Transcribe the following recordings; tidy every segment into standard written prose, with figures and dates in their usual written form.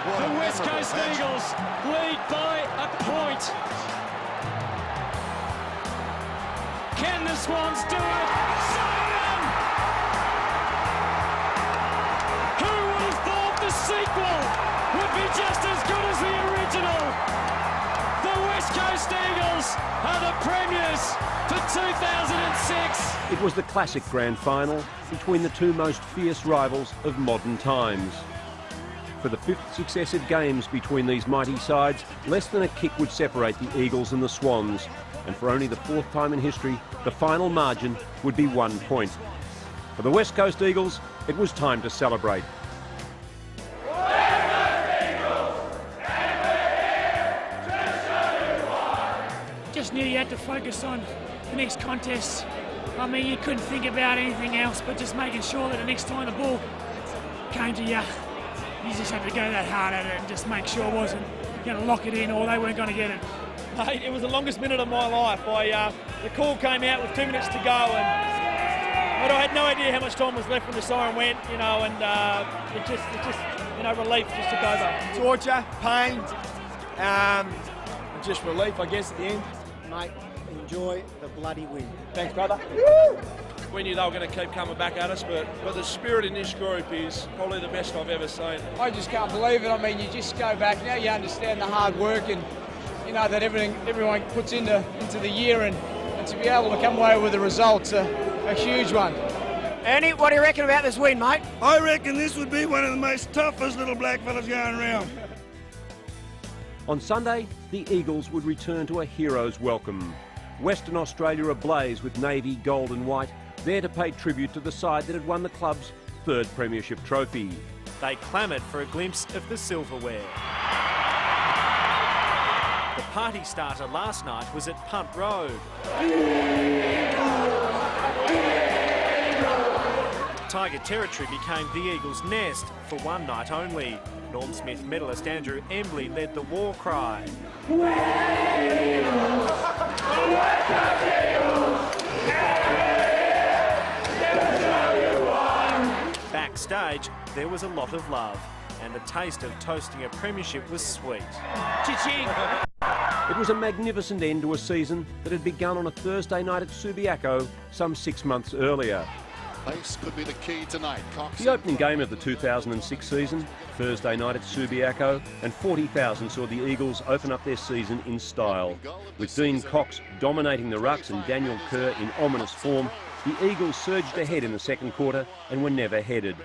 The West Coast Eagles lead by a point. Can the Swans do it? Simon! Who would have thought the sequel would be just as good as the original? The West Coast Eagles are the premiers for 2006. It was the classic grand final between the two most fierce rivals of modern times. For the fifth successive games between these mighty sides, less than a kick would separate the Eagles and the Swans. And for only the fourth time in history, the final margin would be 1 point. For the West Coast Eagles, it was time to celebrate. Just knew you had to focus on the next contest. I mean, you couldn't think about anything else but just making sure that the next time the ball came to you, you just had to go that hard at it and just make sure it wasn't going to lock it in or they weren't going to get it. Mate, it was the longest minute of my life. The call came out with 2 minutes to go, and I had no idea how much time was left when the siren went, and it just, relief just took over. Torture, pain, just relief, I guess, at the end. Mate, enjoy the bloody win. Thanks, brother. We knew they were going to keep coming back at us, but the spirit in this group is probably the best I've ever seen. I just can't believe it. I mean, you just go back, now you understand the hard work and that everyone puts into the year, and to be able to come away with a result's a huge one. Ernie, what do you reckon about this win, mate? I reckon this would be one of the most toughest little black fellas going around. On Sunday, the Eagles would return to a hero's welcome. Western Australia ablaze with navy, gold and white, there to pay tribute to the side that had won the club's third premiership trophy. They clamoured for a glimpse of the silverware. The party starter last night was at Punt Road. Tiger territory became the Eagles' nest for one night only. Norm Smith medalist Andrew Embley led the war cry. Backstage, there was a lot of love, and the taste of toasting a premiership was sweet. Cha-ching! It was a magnificent end to a season that had begun on a Thursday night at Subiaco some 6 months earlier. Pace could be the key tonight. Cox. The opening game of the 2006 season, Thursday night at Subiaco, and 40,000 saw the Eagles open up their season in style. With Dean Cox dominating the rucks and Daniel Kerr in ominous form, the Eagles surged ahead in the second quarter and were never headed.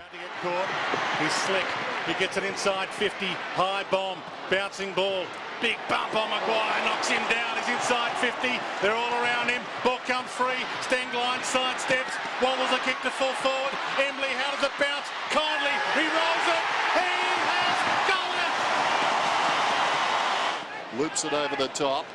He's slick. He gets it inside 50. High bomb. Bouncing ball. Big bump on Maguire. Knocks him down. He's inside 50. They're all around him. Ball comes free. Stenglein sidesteps. Wobbles a kick to full forward. Embley, how does it bounce? Kindly. He rolls it. He has got it. Loops it over the top.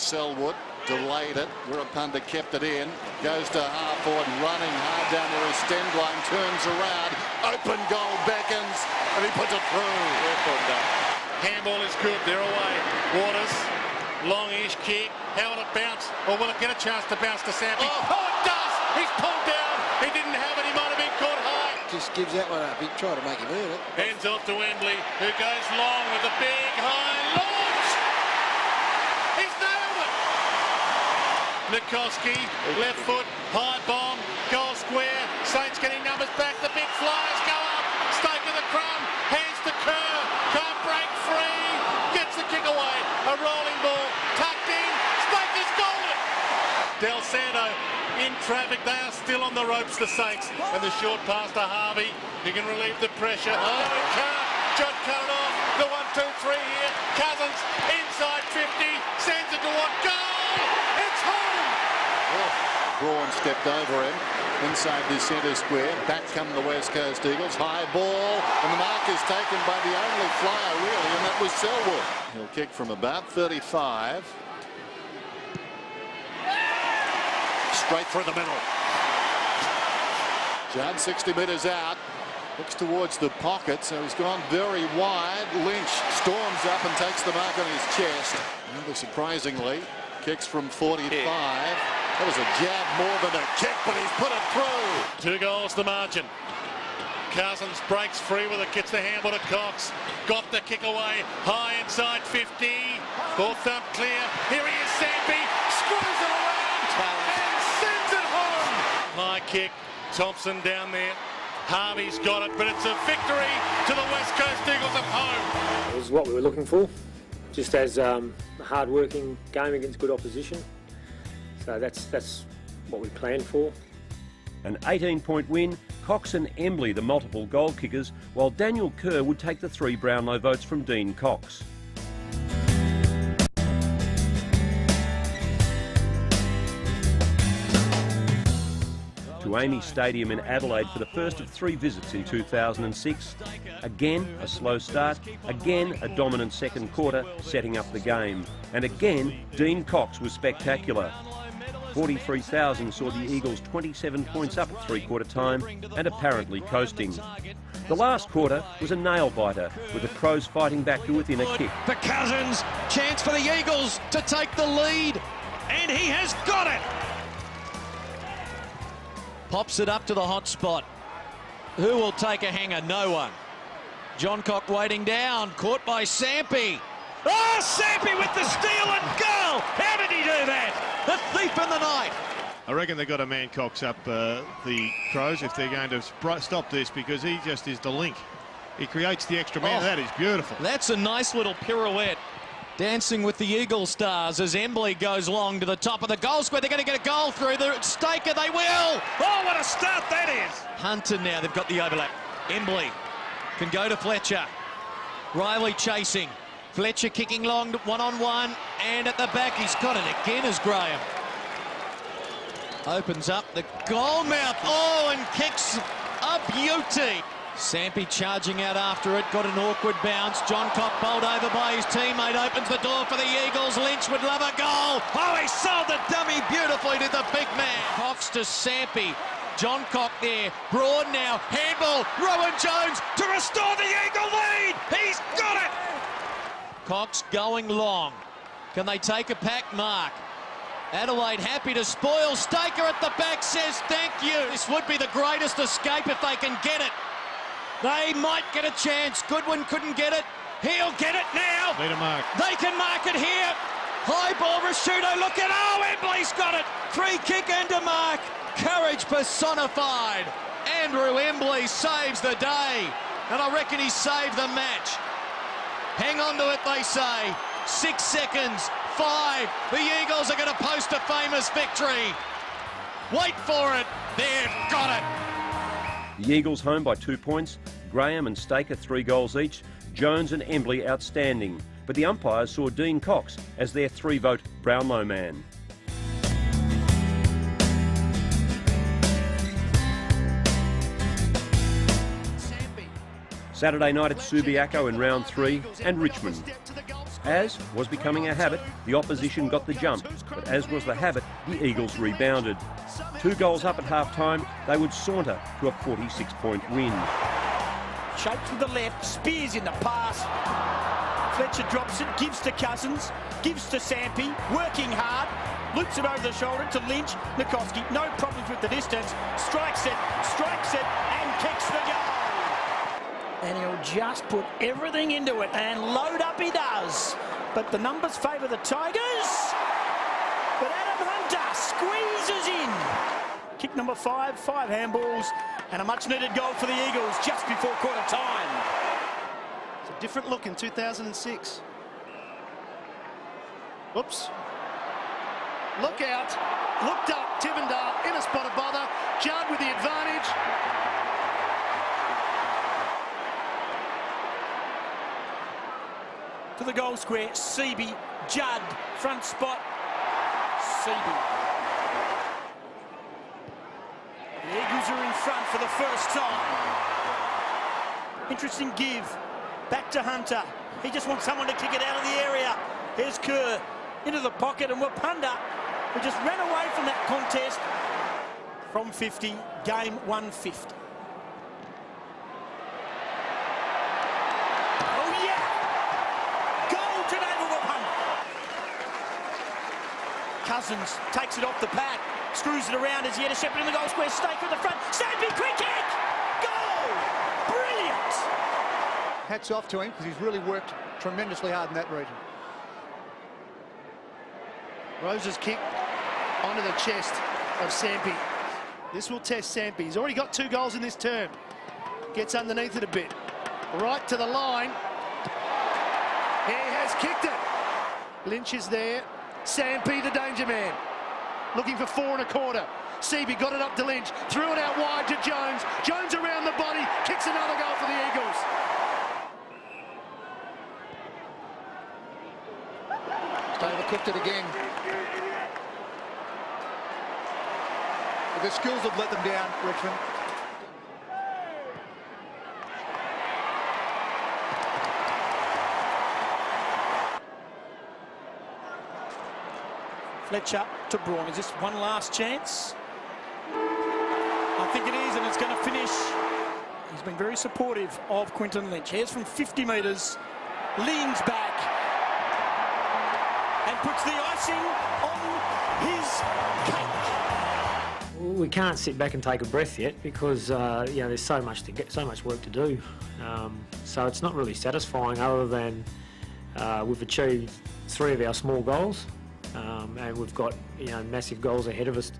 Selwood delayed it. Wirapunda kept it in. Goes to half forward, running hard down there as Stenglein turns around. Open goal beckons, and he puts it through. Handball is good. They're away. Waters. Longish kick. How will it bounce? Or will it get a chance to bounce to Sampi? Oh, it does! He's pulled down. He didn't have it. He might have been caught high. Just gives that one up. He tried to make him earn it. Hands off to Embley, who goes long with a big high launch. He's nailed it. Nikoski, left foot, high bomb, goal square. Saints getting numbers back. The big flyers go up. Stake of the crumb. Hands to Kerr. Can't break free. Gets the kick away. A rolling ball. Tucked in. Spaker's got it. Del Santo in traffic. They are still on the ropes, the Saints. And the short pass to Harvey. He can relieve the pressure. Oh, he can't. Judd cut it off. The 1-2-3 here. Cousins inside 50. Sends it to one. Goal! It's home! Braun stepped over him inside the centre square. Back come the West Coast Eagles. High ball, and the mark is taken by the only flyer really, and that was Selwood. He'll kick from about 35. Straight through the middle. Judd 60 metres out. Looks towards the pocket, so he's gone very wide. Lynch storms up and takes the mark on his chest. Rather surprisingly, kicks from 45. That was a jab more than a kick, but he's put it through. 2 goals the margin. Cousins breaks free with it, gets the handball to Cox. Got the kick away, high inside 50. Ball thump clear. Here he is, Sampi. Screws it around and sends it home. High kick, Thompson down there. Harvey's got it, but it's a victory to the West Coast Eagles at home. It was what we were looking for, just as a hard-working game against good opposition. So that's what we planned for. An 18-point win, Cox and Embley the multiple goal kickers, while Daniel Kerr would take the 3 Brownlow votes from Dean Cox. To Amy Stadium in Adelaide for the first of 3 visits in 2006. Again, a slow start. Again, a dominant second quarter, setting up the game. And again, Dean Cox was spectacular. 43,000 saw the Eagles 27 points up at three-quarter time and apparently coasting. The last quarter was a nail-biter, with the Crows fighting back to within a kick. For Cousins, chance for the Eagles to take the lead, and he has got it. Pops it up to the hot spot. Who will take a hanger? No one. Johncock waiting down, caught by Sampi. Oh, Sampi with the steal and goal! How did he do that? The thief in the night. I reckon they've got to man Cox up the Crows if they're going to stop this, because he just is the link. He creates the extra man. That is beautiful. That's a nice little pirouette. Dancing with the Eagle stars as Embley goes long to the top of the goal square. They're going to get a goal through the Staker. They will. Oh, what a start that is. Hunter now. They've got the overlap. Embley can go to Fletcher. Riley chasing. Fletcher kicking long, one-on-one, and at the back he's got it again as Graham. Opens up the goal mouth, and kicks a beauty. Sampi charging out after it, got an awkward bounce. Johncock bowled over by his teammate, opens the door for the Eagles. Lynch would love a goal. Oh, he sold the dummy beautifully to the big man. Cox to Sampi. Johncock there, Broad now, handball, Rowan Jones to restore the Eagle lead. He's got it. Cox going long. Can they take a pack mark? Adelaide happy to spoil. Staker at the back says thank you. This would be the greatest escape if they can get it. They might get a chance. Goodwin couldn't get it. He'll get it now. Need a mark. They can mark it here. High ball, Rashudo, look at, Embley's got it. Free kick and a mark. Courage personified. Andrew Embley saves the day. And I reckon he saved the match. Hang on to it, they say. 6 seconds, 5. The Eagles are going to post a famous victory. Wait for it. They've got it. The Eagles home by 2 points. Graham and Staker 3 goals each. Jones and Embley outstanding. But the umpires saw Dean Cox as their 3-vote Brownlow man. Saturday night at Subiaco in round 3 and Richmond. As was becoming a habit, the opposition got the jump, but as was the habit, the Eagles rebounded. 2 goals up at half-time, they would saunter to a 46-point win. Shaped with the left, Spears in the pass. Fletcher drops it, gives to Cousins, gives to Sampi, working hard, loops it over the shoulder to Lynch. Nikoski, no problems with the distance, strikes it, and kicks the goal. And he'll just put everything into it, and load up he does. But the numbers favour the Tigers. But Adam Hunter squeezes in. Kick number 5, 5 handballs, and a much-needed goal for the Eagles just before quarter time. It's a different look in 2006. Whoops. Look out. Looked up. Tivendale in a spot of bother. Judd with the advantage. To the goal square, Seaby, Judd, front spot, Seaby. The Eagles are in front for the first time. Interesting give, back to Hunter. He just wants someone to kick it out of the area. Here's Kerr into the pocket, and Wapunda, who just ran away from that contest from 50, game 150. Cousins takes it off the pack, screws it around as he had a shepherd in the goal square, Staker at the front, Sampi, quick kick, goal! points. Hats off to him because he's really worked tremendously hard in that region. Rose's kick onto the chest of Sampi. This will test Sampi. He's already got 2 goals in this term. Gets underneath it a bit. Right to the line. He has kicked it. Lynch is there. Sampi, the danger man. Looking for 4 1/4. Seaby got it up to Lynch. Threw it out wide to Jones. Jones around the body. Kicks another goal for the Eagles. Overcooked it again. The skills have let them down, Richmond. Fletcher to Braun. Is this one last chance? I think it is, and it's going to finish. He's been very supportive of Quinton Lynch. Here's from 50 metres, leans back, and puts the icing on his cake. We can't sit back and take a breath yet because there's so much work to do. So it's not really satisfying, other than we've achieved 3 of our small goals, and we've got massive goals ahead of us.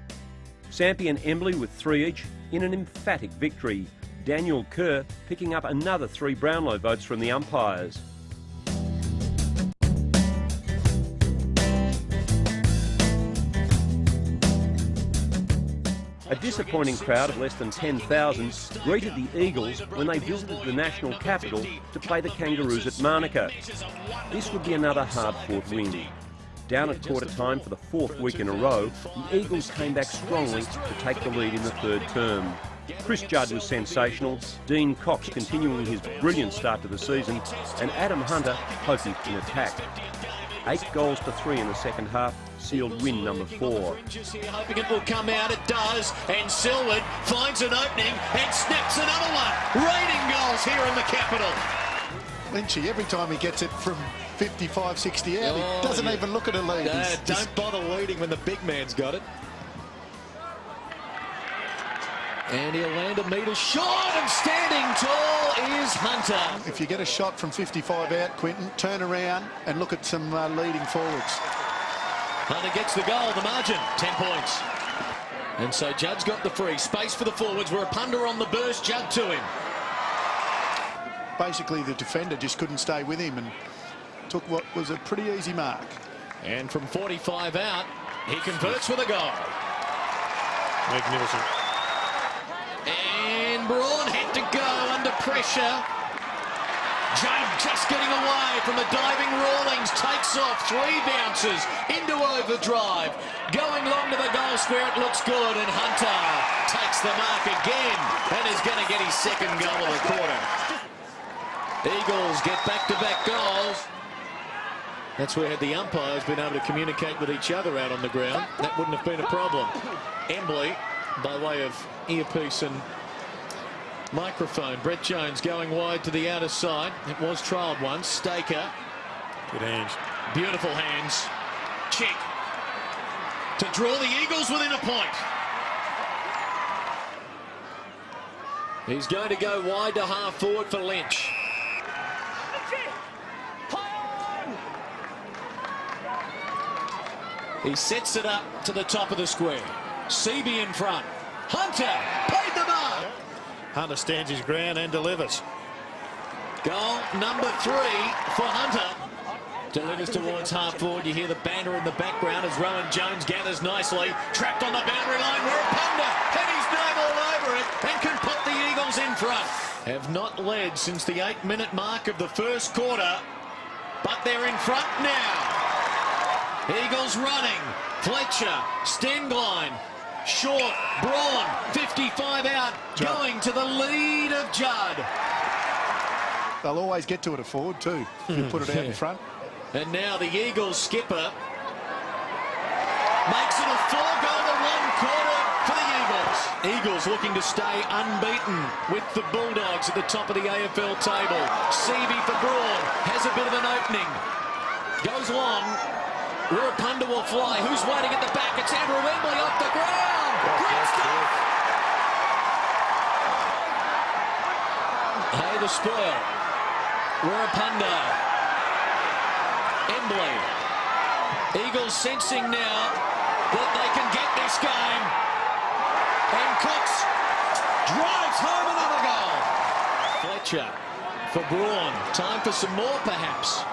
Sampi and Embley with 3 each in an emphatic victory. Daniel Kerr picking up another 3 Brownlow votes from the umpires. A disappointing crowd of less than 10,000 greeted the Eagles when they visited the national capital to play the Kangaroos at Manuka. This would be another hard-fought win. Down at quarter time for the 4th week in a row, the Eagles came back strongly to take the lead in the 3rd term. Chris Judd was sensational, Dean Cox continuing his brilliant start to the season, and Adam Hunter potent in attack. 8 goals to 3 in the second half sealed win number 4. Hoping it will come out, it does, and Selwood finds an opening and snaps another one. Raining goals here in the capital. Lynchy, every time he gets it from 55, 60 out, he doesn't even look at a lead. Don't bother leading when the big man's got it. And he'll land a metre shot, and standing tall is Hunter. If you get a shot from 55 out, Quinton, turn around and look at some leading forwards. Hunter gets the goal, the margin, 10 points. And so Judd's got the free. Space for the forwards. We're a punter on the burst. Judd to him. Basically, the defender just couldn't stay with him and took what was a pretty easy mark. And from 45 out, he converts with a goal. Magnificent. And Braun had to go under pressure. Judd just getting away from the diving Rawlings. Takes off 3 bounces into overdrive. Going long to the goal square, it looks good. And Hunter takes the mark again and is going to get his 2nd goal of the quarter. Eagles get back-to-back goals. That's where had the umpires been able to communicate with each other out on the ground, that wouldn't have been a problem. Embley, by way of earpiece and microphone. Brett Jones going wide to the outer side. It was trialled once. Staker. Good hands. Beautiful hands. Check. To draw the Eagles within a point. He's going to go wide to half forward for Lynch. He sets it up to the top of the square. Seaby in front. Hunter paid the mark. Hunter stands his ground and delivers. Goal number 3 for Hunter. Delivers towards half forward. You hear the banter in the background as Rowan Jones gathers nicely. Trapped on the boundary line. Warapunda had his name all over it and can put the Eagles in front. Have not led since the 8-minute mark of the 1st quarter, but they're in front now. Eagles running. Fletcher, Stengline, short, Braun, 55 out, going to the lead of Judd. They'll always get to it at forward too, if you put it out in front. And now the Eagles skipper makes it a 4-goal to 1 quarter for the Eagles. Eagles looking to stay unbeaten with the Bulldogs at the top of the AFL table. Seaby for Braun, has a bit of an opening. Goes long. Warapunda will fly. Who's waiting at the back? It's Andrew Embley off the ground. Great stuff. Hey, the spoil. Warapunda. Embley. Eagles sensing now that they can get this game. And Cox drives home another goal. Fletcher for Braun. Time for some more, perhaps.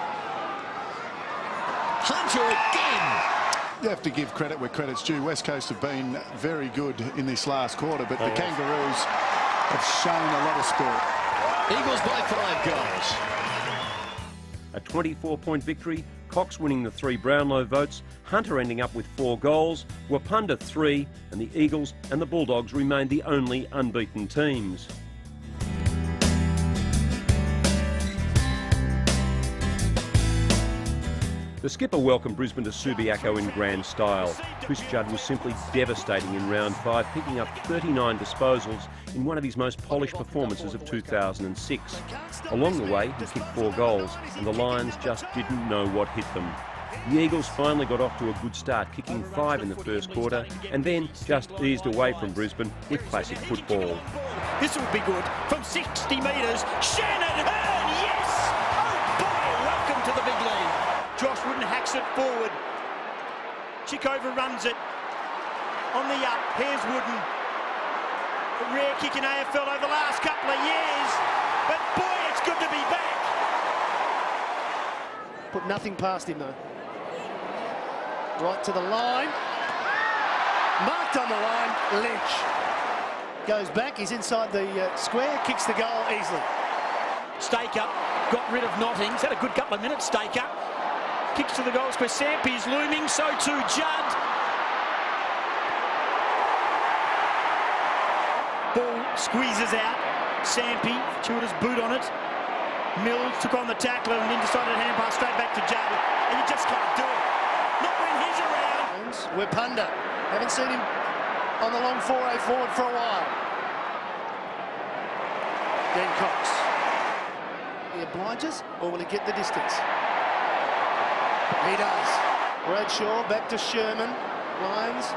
Hunter again. You have to give credit where credit's due. West Coast have been very good in this last quarter, but the Kangaroos have shown a lot of spirit. Eagles by 5 goals. A 24-point victory, Cox winning the 3 Brownlow votes, Hunter ending up with 4 goals, Wapunda 3, and the Eagles and the Bulldogs remained the only unbeaten teams. The skipper welcomed Brisbane to Subiaco in grand style. Chris Judd was simply devastating in round 5, picking up 39 disposals in one of his most polished performances of 2006. Along the way, he kicked 4 goals, and the Lions just didn't know what hit them. The Eagles finally got off to a good start, kicking 5 in the first quarter, and then just eased away from Brisbane with classic football. This would be good. From 60 metres, Shannon Hurn, yes! Oh boy, welcome to the big league. Josh Wooden hacks it forward. Chick overruns it. On the up, here's Wooden. A rare kick in AFL over the last couple of years. But boy, it's good to be back. Put nothing past him though. Right to the line. Marked on the line, Lynch. Goes back, he's inside the square, kicks the goal easily. Staker got rid of Notting. He's had a good couple of minutes, Staker. Kicks to the goal square. Sampi's looming, so too Judd. Ball squeezes out. Sampi, Childer's boot on it. Mills took on the tackler and then decided to hand pass straight back to Judd. And you just can't do it. Not when he's around. Wapunda. Haven't seen him on the long 4A forward for a while. Then Cox. He obliges, or will he get the distance? He does. Bradshaw back to Sherman. Lions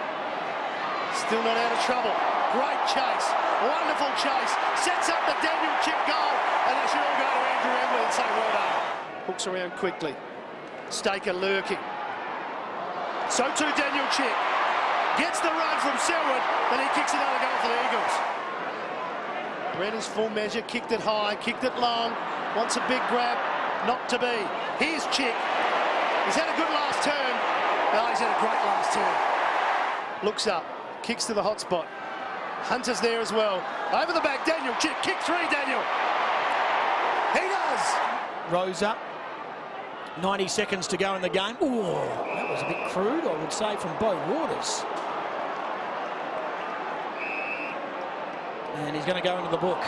still not out of trouble. Great chase. Wonderful chase. Sets up the Daniel Chick goal. And they should all go to Andrew Embley and say well done. Hooks around quickly. Staker lurking. So too Daniel Chick. Gets the run from Selwood and he kicks another goal for the Eagles. Brenner's full measure. Kicked it high. Kicked it long. Wants a big grab. Not to be. Here's Chick. He's had a good last turn. No, he's had a great last turn. Looks up, kicks to the hot spot. Hunter's there as well. Over the back, Daniel Chick. Kick 3, Daniel. He does. Rose up. 90 seconds to go in the game. Ooh, that was a bit crude, I would say, from Beau Waters. And he's going to go into the book.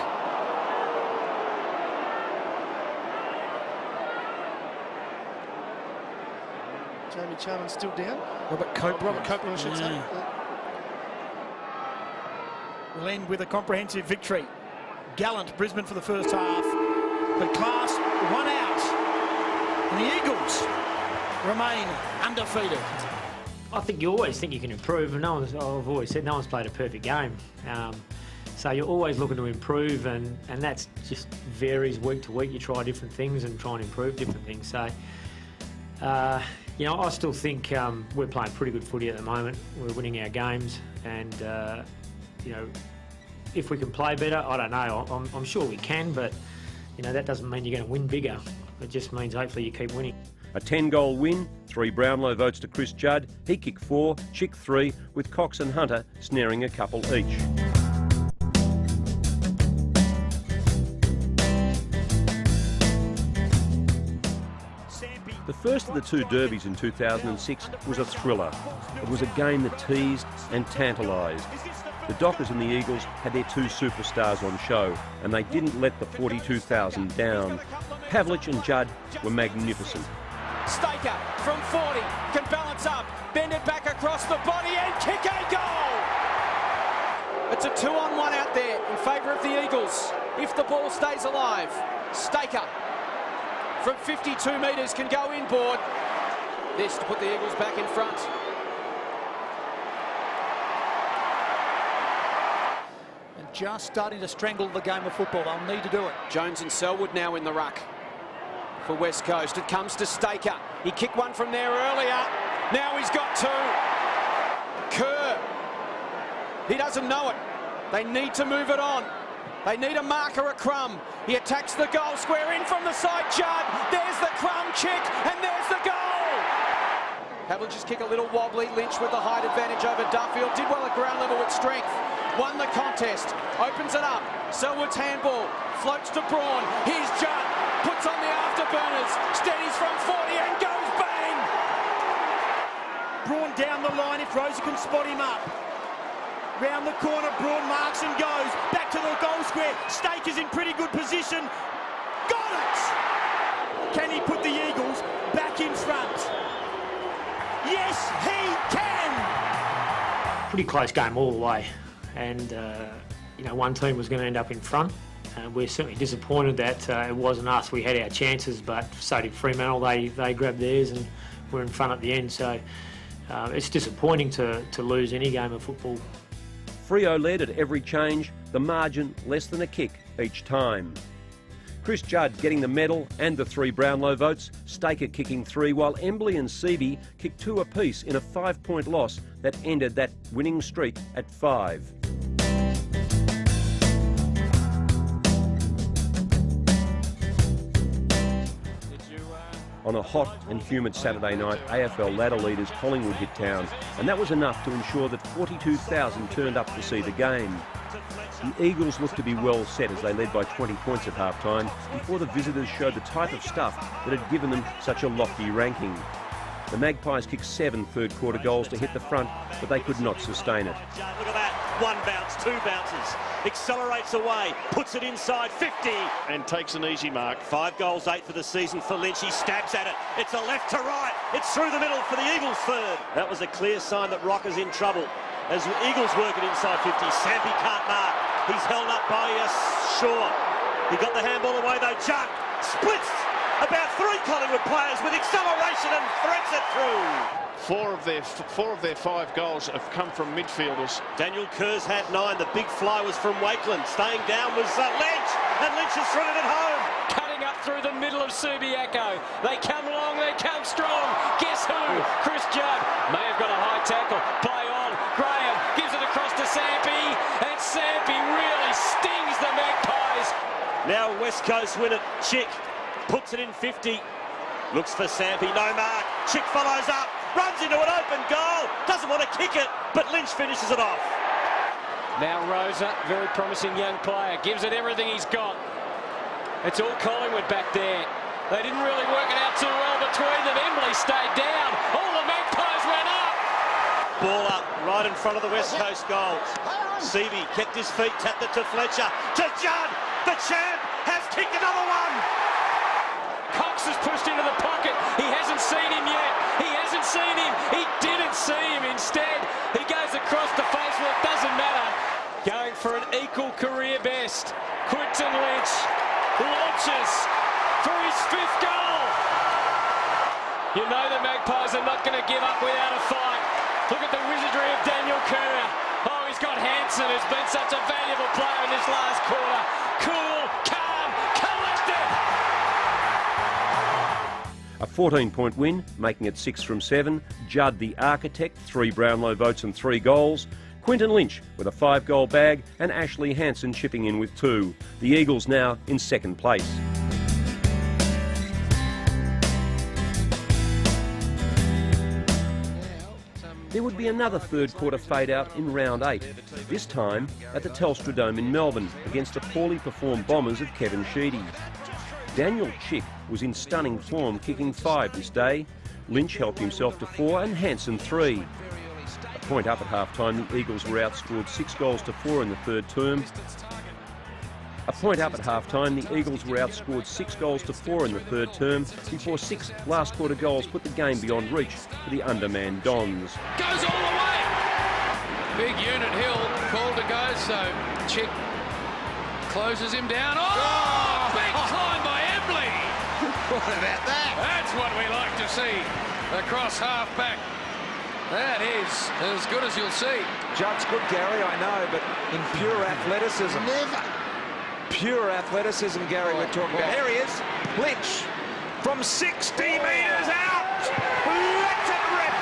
Jamie Charman's still down. Robert Copeland. Robert Copeland, I should say. We'll end with a comprehensive victory. Gallant Brisbane for the first half, but Class 1 out. And the Eagles remain undefeated. I think you always think you can improve, and I've always said no one's played a perfect game. So you're always looking to improve, and that just varies week to week. You try different things and try and improve different things. So, you know, I still think we're playing pretty good footy at the moment. We're winning our games, and you know, if we can play better, I don't know. I'm sure we can, but you know that doesn't mean you're going to win bigger. It just means hopefully you keep winning. A 10-goal win, 3 Brownlow votes to Chris Judd. He kicked 4, Chick 3, with Cox and Hunter snaring a couple each. The first of the 2 derbies in 2006 was a thriller. It was a game that teased and tantalised. The Dockers and the Eagles had their 2 superstars on show, and they didn't let the 42,000 down. Pavlich and Judd were magnificent. Staker from 40 can balance up, bend it back across the body and kick a goal. It's a 2-on-1 out there in favour of the Eagles. If the ball stays alive, Staker from 52 metres can go inboard. This to put the Eagles back in front. And just starting to strangle the game of football. They'll need to do it. Jones and Selwood now in the ruck for West Coast. It comes to Staker. He kicked one from there earlier. Now he's got two. Kerr. He doesn't know it. They need to move it on. They need a marker at Crum. He attacks the goal square in from the side. Judd. There's the Crum kick, and there's the goal. Havlic's kick a little wobbly. Lynch with the height advantage over Duffield. Did well at ground level with strength. Won the contest. Opens it up. Selwood's handball. Floats to Braun. Here's Judd. Puts on the afterburners. Steadies from 40 and goes bang. Braun down the line if Rosie can spot him up. Round the corner, Braun marks and goes. Back to the goal square. Staker's in pretty good position. Got it! Can he put the Eagles back in front? Yes, he can! Pretty close game all the way. And, one team was going to end up in front. We're certainly disappointed that it wasn't us. We had our chances, but so did Fremantle. They grabbed theirs and were in front at the end. So it's disappointing to lose any game of football. Freo led at every change, the margin less than a kick each time. Chris Judd getting the medal and the 3 Brownlow votes, Staker kicking 3, while Embley and Seavey kicked 2 apiece in a 5-point loss that ended that winning streak at 5. On a hot and humid Saturday night, AFL ladder leaders Collingwood hit town, and that was enough to ensure that 42,000 turned up to see the game. The Eagles looked to be well set as they led by 20 points at half-time before the visitors showed the type of stuff that had given them such a lofty ranking. The Magpies kicked 7 third-quarter goals to hit the front, but they could not sustain it. Look at that. 1 bounce, 2 bounces. Accelerates away, puts it inside 50. And takes an easy mark. 5 goals, 8 for the season for Lynch. He stabs at it. It's a left to right. It's through the middle for the Eagles' third. That was a clear sign that Rocker's in trouble. As the Eagles work it inside 50, Sampi can't mark. He's held up by Shaw. He got the handball away though. Judd splits about 3 Collingwood players with acceleration and threads it through. 4 of their 5 goals have come from midfielders. Daniel Kerr's had 9. The big fly was from Wakeland. Staying down was Lynch, and Lynch has thrown it home. Cutting up through the middle of Subiaco. They come along, they come strong. Guess who? Chris Judd may have got a high tackle. Play on. Graham gives it across to Sampi, and Sampi really stings the Magpies. Now West Coast win it. Chick puts it in 50. Looks for Sampi, no mark. Chick follows up, runs into an open goal. Doesn't want to kick it, but Lynch finishes it off. Now Rosa, very promising young player, gives it everything he's got. It's all Collingwood back there. They didn't really work it out too well between them. Embley stayed down. All the Magpies went up. Ball up right in front of the West Coast goal. Seavey kept his feet, tapped it to Fletcher. To Judd, the champ has kicked another one. Cox has pushed into the pocket. He hasn't seen him yet. He hasn't seen him. He didn't see him. Instead, he goes across the face. Well, it doesn't matter. Going for an equal career best. Quinton Lynch launches for his 5th goal. You know the Magpies are not going to give up without a fight. Look at the wizardry of Daniel Kerr. Oh, he's got Hansen, who's been such a valuable player in this last quarter. Cool, calm, collected. A 14-point win, making it 6 from 7. Judd, the architect, 3 Brownlow votes and 3 goals. Quinton Lynch with a 5-goal bag, and Ashley Hansen chipping in with 2. The Eagles now in 2nd place. There would be another third-quarter fade-out in round 8, this time at the Telstra Dome in Melbourne against the poorly performed Bombers of Kevin Sheedy. Daniel Chick was in stunning form, kicking 5 this day. Lynch helped himself to 4 and Hansen 3. A point up at half-time, the Eagles were outscored 6 goals to 4 in the third term. A point up at half-time, the Eagles were outscored 6 goals to 4 in the third term before 6 last-quarter goals put the game beyond reach for the undermanned Dons. Goes all the way! Big unit Hill called to go, so Chick closes him down. Oh! Big climb by Embley! What about that? That's what we like to see across half-back. That is as good as you'll see. Judd's good, Gary, I know, but in pure athleticism. Never. Pure athleticism, Gary, we're talking about. Here he is, Lynch, from 60 metres out. Lets it rip.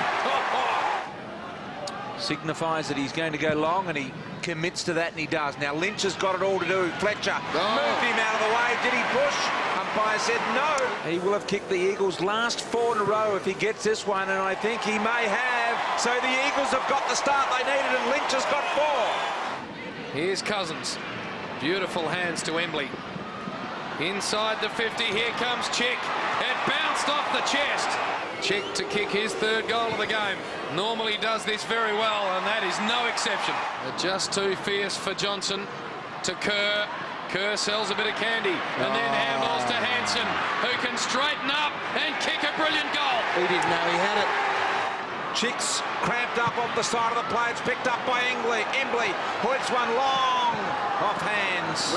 Signifies that he's going to go long, and he commits to that, and he does. Now Lynch has got it all to do. Fletcher moved him out of the way. Did he push? Umpire said no. He will have kicked the Eagles' last 4 in a row if he gets this one, and I think he may have. So the Eagles have got the start they needed, and Lynch has got 4. Here's Cousins. Beautiful hands to Embley. Inside the 50, here comes Chick. It bounced off the chest. Chick to kick his 3rd goal of the game. Normally does this very well, and that is no exception. Just too fierce for Johnson to Kerr. Kerr sells a bit of candy, and then handballs to Hansen, who can straighten up and kick a brilliant goal. He didn't know he had it. Chicks cramped up off the side of the plate. It's picked up by Embley. Puts one long off hands.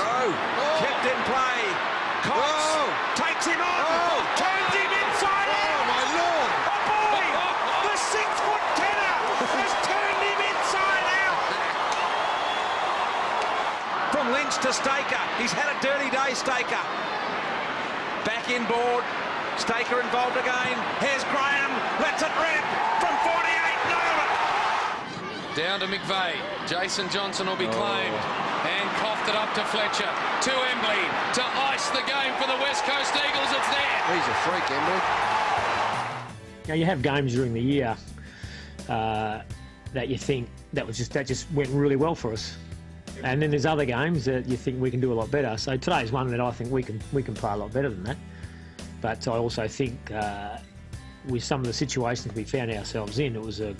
Kept in play. Cox takes him on. Turns him inside out. Oh, my Lord. Oh, boy. The 6-foot tenor has turned him inside out. From Lynch to Staker. He's had a dirty day, Staker. Back inboard. Staker involved again. Here's Graham. Lets it rip from 48. Nailed it. Down to McVeigh. Jason Johnson will be claimed. And coughed it up to Fletcher. To Embley. To ice the game for the West Coast Eagles. It's there. He's a freak, Embley. Now, you have games during the year that you think that just went really well for us. And then there's other games that you think we can do a lot better. So today's one that I think we can play a lot better than that. But I also think with some of the situations we found ourselves in, it was a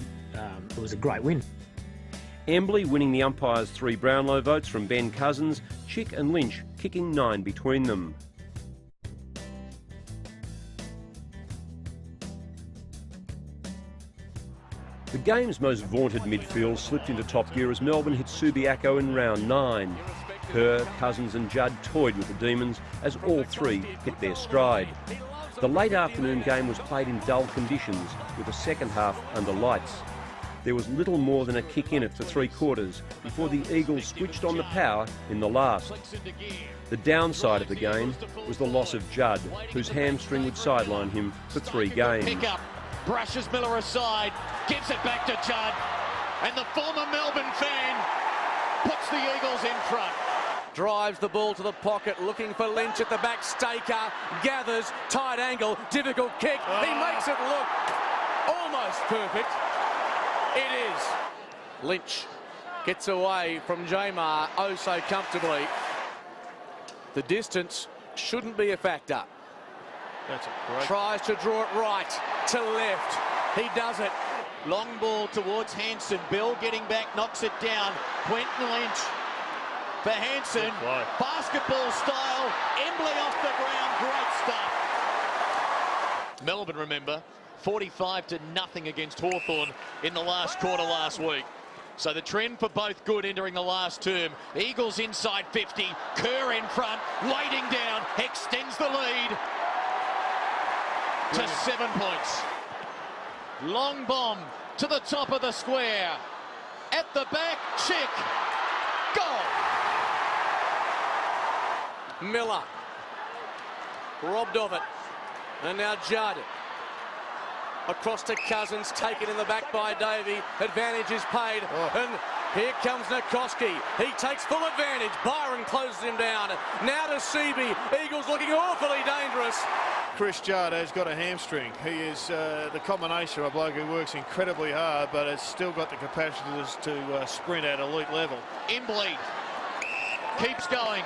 great win. Embley winning the umpires' 3 Brownlow votes from Ben Cousins, Chick and Lynch kicking 9 between them. The game's most vaunted midfield slipped into top gear as Melbourne hit Subiaco in round 9. Kerr, Cousins and Judd toyed with the Demons as all 3 hit their stride. The late afternoon game was played in dull conditions with the second half under lights. There was little more than a kick in it for 3 quarters before the Eagles switched on the power in the last. The downside of the game was the loss of Judd, whose hamstring would sideline him for 3 games. Pick up, brushes Miller aside, gives it back to Judd, and the former Melbourne fan puts the Eagles in front. Drives the ball to the pocket, looking for Lynch at the back. Staker gathers, tight angle, difficult kick. He makes it look almost perfect. It is. Lynch gets away from Jamar oh so comfortably. The distance shouldn't be a factor. That's a great... Tries to draw it right to left. He does it. Long ball towards Hansen. Bill getting back, knocks it down. Quentin Lynch for Hansen. Basketball style. Embley off the ground. Great stuff. Melbourne, remember, 45-0 against Hawthorn in the last quarter last week. So the trend for both good entering the last term. Eagles inside 50. Kerr in front. Waiting down. Extends the lead to 7 points. Long bomb to the top of the square. At the back, Chick. Goal. Miller robbed of it. And now Judd. Across to Cousins, taken in the back by Davey. Advantage is paid. And here comes Nikoski. He takes full advantage. Byron closes him down. Now to Seaby. Eagles looking awfully dangerous. Chris Judd has got a hamstring. He is the combination of a bloke who works incredibly hard, but has still got the capacity to sprint at elite level. Embley keeps going.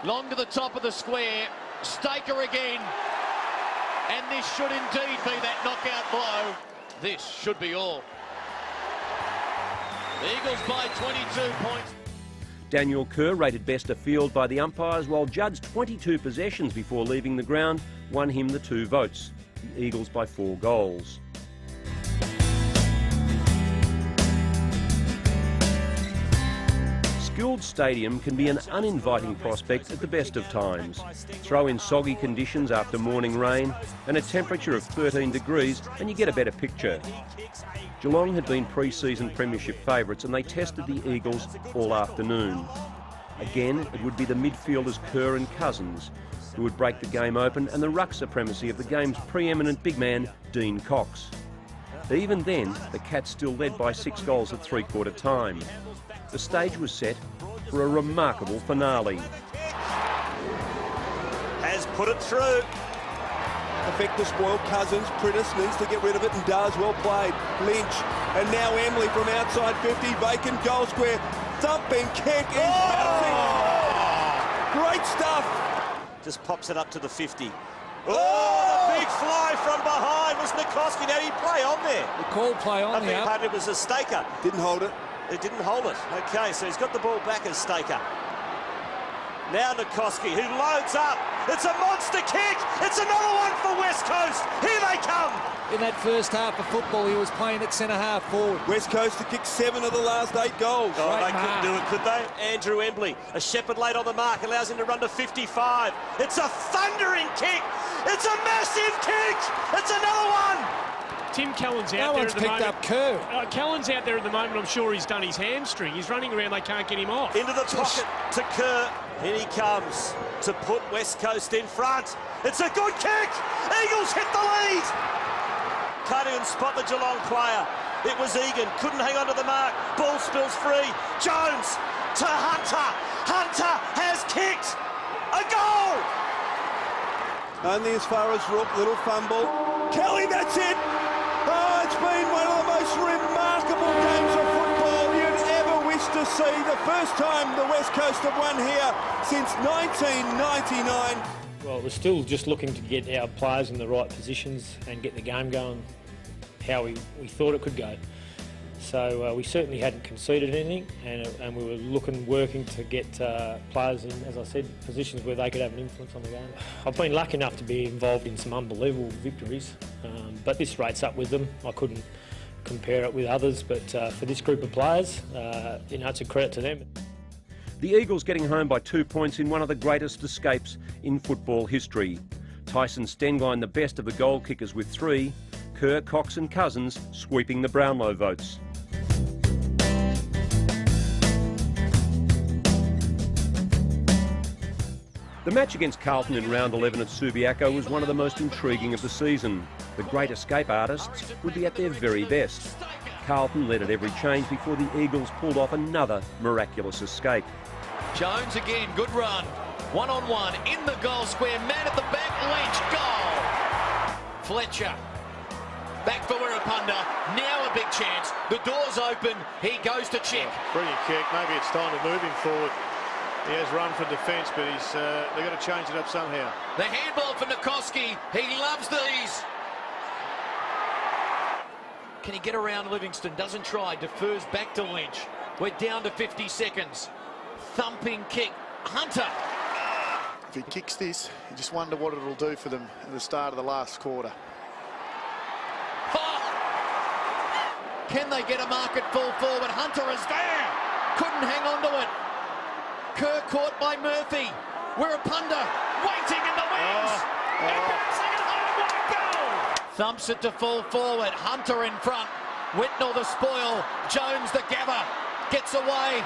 Long to the top of the square. Staker again. And this should indeed be that knockout blow. This should be all. The Eagles by 22 points. Daniel Kerr rated best afield by the umpires, while Judd's 22 possessions before leaving the ground won him the 2 votes. The Eagles by 4 goals. Gould Stadium can be an uninviting prospect at the best of times. Throw in soggy conditions after morning rain and a temperature of 13 degrees and you get a better picture. Geelong had been pre-season premiership favourites and they tested the Eagles all afternoon. Again, it would be the midfielders Kerr and Cousins who would break the game open and the ruck supremacy of the game's pre-eminent big man, Dean Cox. Even then, the Cats still led by 6 goals at three-quarter time. The stage was set for a remarkable finale. Has put it through. Affect the spoil. Cousins, Prentice needs to get rid of it and does. Well played. Lynch. And now Emily from outside 50. Vacant goal square. Thumping kick is bouncing. Great stuff. Just pops it up to the 50. Oh, the big fly from behind was Nikoski. Now he play on there. The call play on there. I think it was a Staker. Didn't hold it. It didn't hold it. Okay, so he's got the ball back as Staker. Now Nikoski, who loads up. It's a monster kick. It's another one for West Coast. Here they come. In that first half of football, he was playing at centre-half forward. West Coast to kick 7 of the last 8 goals. Oh, Great they mark. couldn't do it, could they? Andrew Embley, a Shepherd late on the mark, allows him to run to 55. It's a thundering kick. It's a massive kick. It's another one. Tim Callan's out No there one's at the picked moment. up Kerr. Callan's out there at the moment. I'm sure he's done his hamstring. He's running around. They can't get him off. Into the pocket to Kerr. In he comes to put West Coast in front. It's a good kick. Eagles hit the lead. Can't even spot the Geelong player. It was Egan. Couldn't hang on to the mark. Ball spills free. Jones to Hunter. Hunter has kicked a goal. Only as far as Rook. Little fumble. Kelly, that's it. Oh, it's been one of the most remarkable games of football you'd ever wish to see. The first time the West Coast have won here since 1999. Well, we're still just looking to get our players in the right positions and get the game going how we thought it could go. So we certainly hadn't conceded anything, and we were working to get players in, as I said, positions where they could have an influence on the game. I've been lucky enough to be involved in some unbelievable victories, but this rates up with them. I couldn't compare it with others, but for this group of players, it's a credit to them. The Eagles getting home by 2 points in one of the greatest escapes in football history. Tyson Stenglein the best of the goal kickers with 3, Kerr, Cox and Cousins sweeping the Brownlow votes. The match against Carlton in round 11 at Subiaco was one of the most intriguing of the season. The great escape artists would be at their very best. Carlton led at every change before the Eagles pulled off another miraculous escape. Jones again, good run. One-on-one in the goal square, man at the back, Lynch, goal. Fletcher, back for Wirrapunda, now a big chance. The door's open, he goes to Chick. Brilliant kick, maybe it's time to move him forward. He has run for defence, but they've got to change it up somehow. The handball for Nikoski, he loves these. Can he get around Livingston? Doesn't try, defers back to Lynch. We're down to 50 seconds. Thumping kick, Hunter. If he kicks this, you just wonder what it'll do for them at the start of the last quarter. Oh! Can they get a mark at full forward? Hunter is there. Couldn't hang on to it. Kerr caught by Murphy. Wirrapunda waiting in the wings. And bouncing it home, what a goal! Thumps it to full forward. Hunter in front. Whitnell the spoil. Jones the gather. Gets away.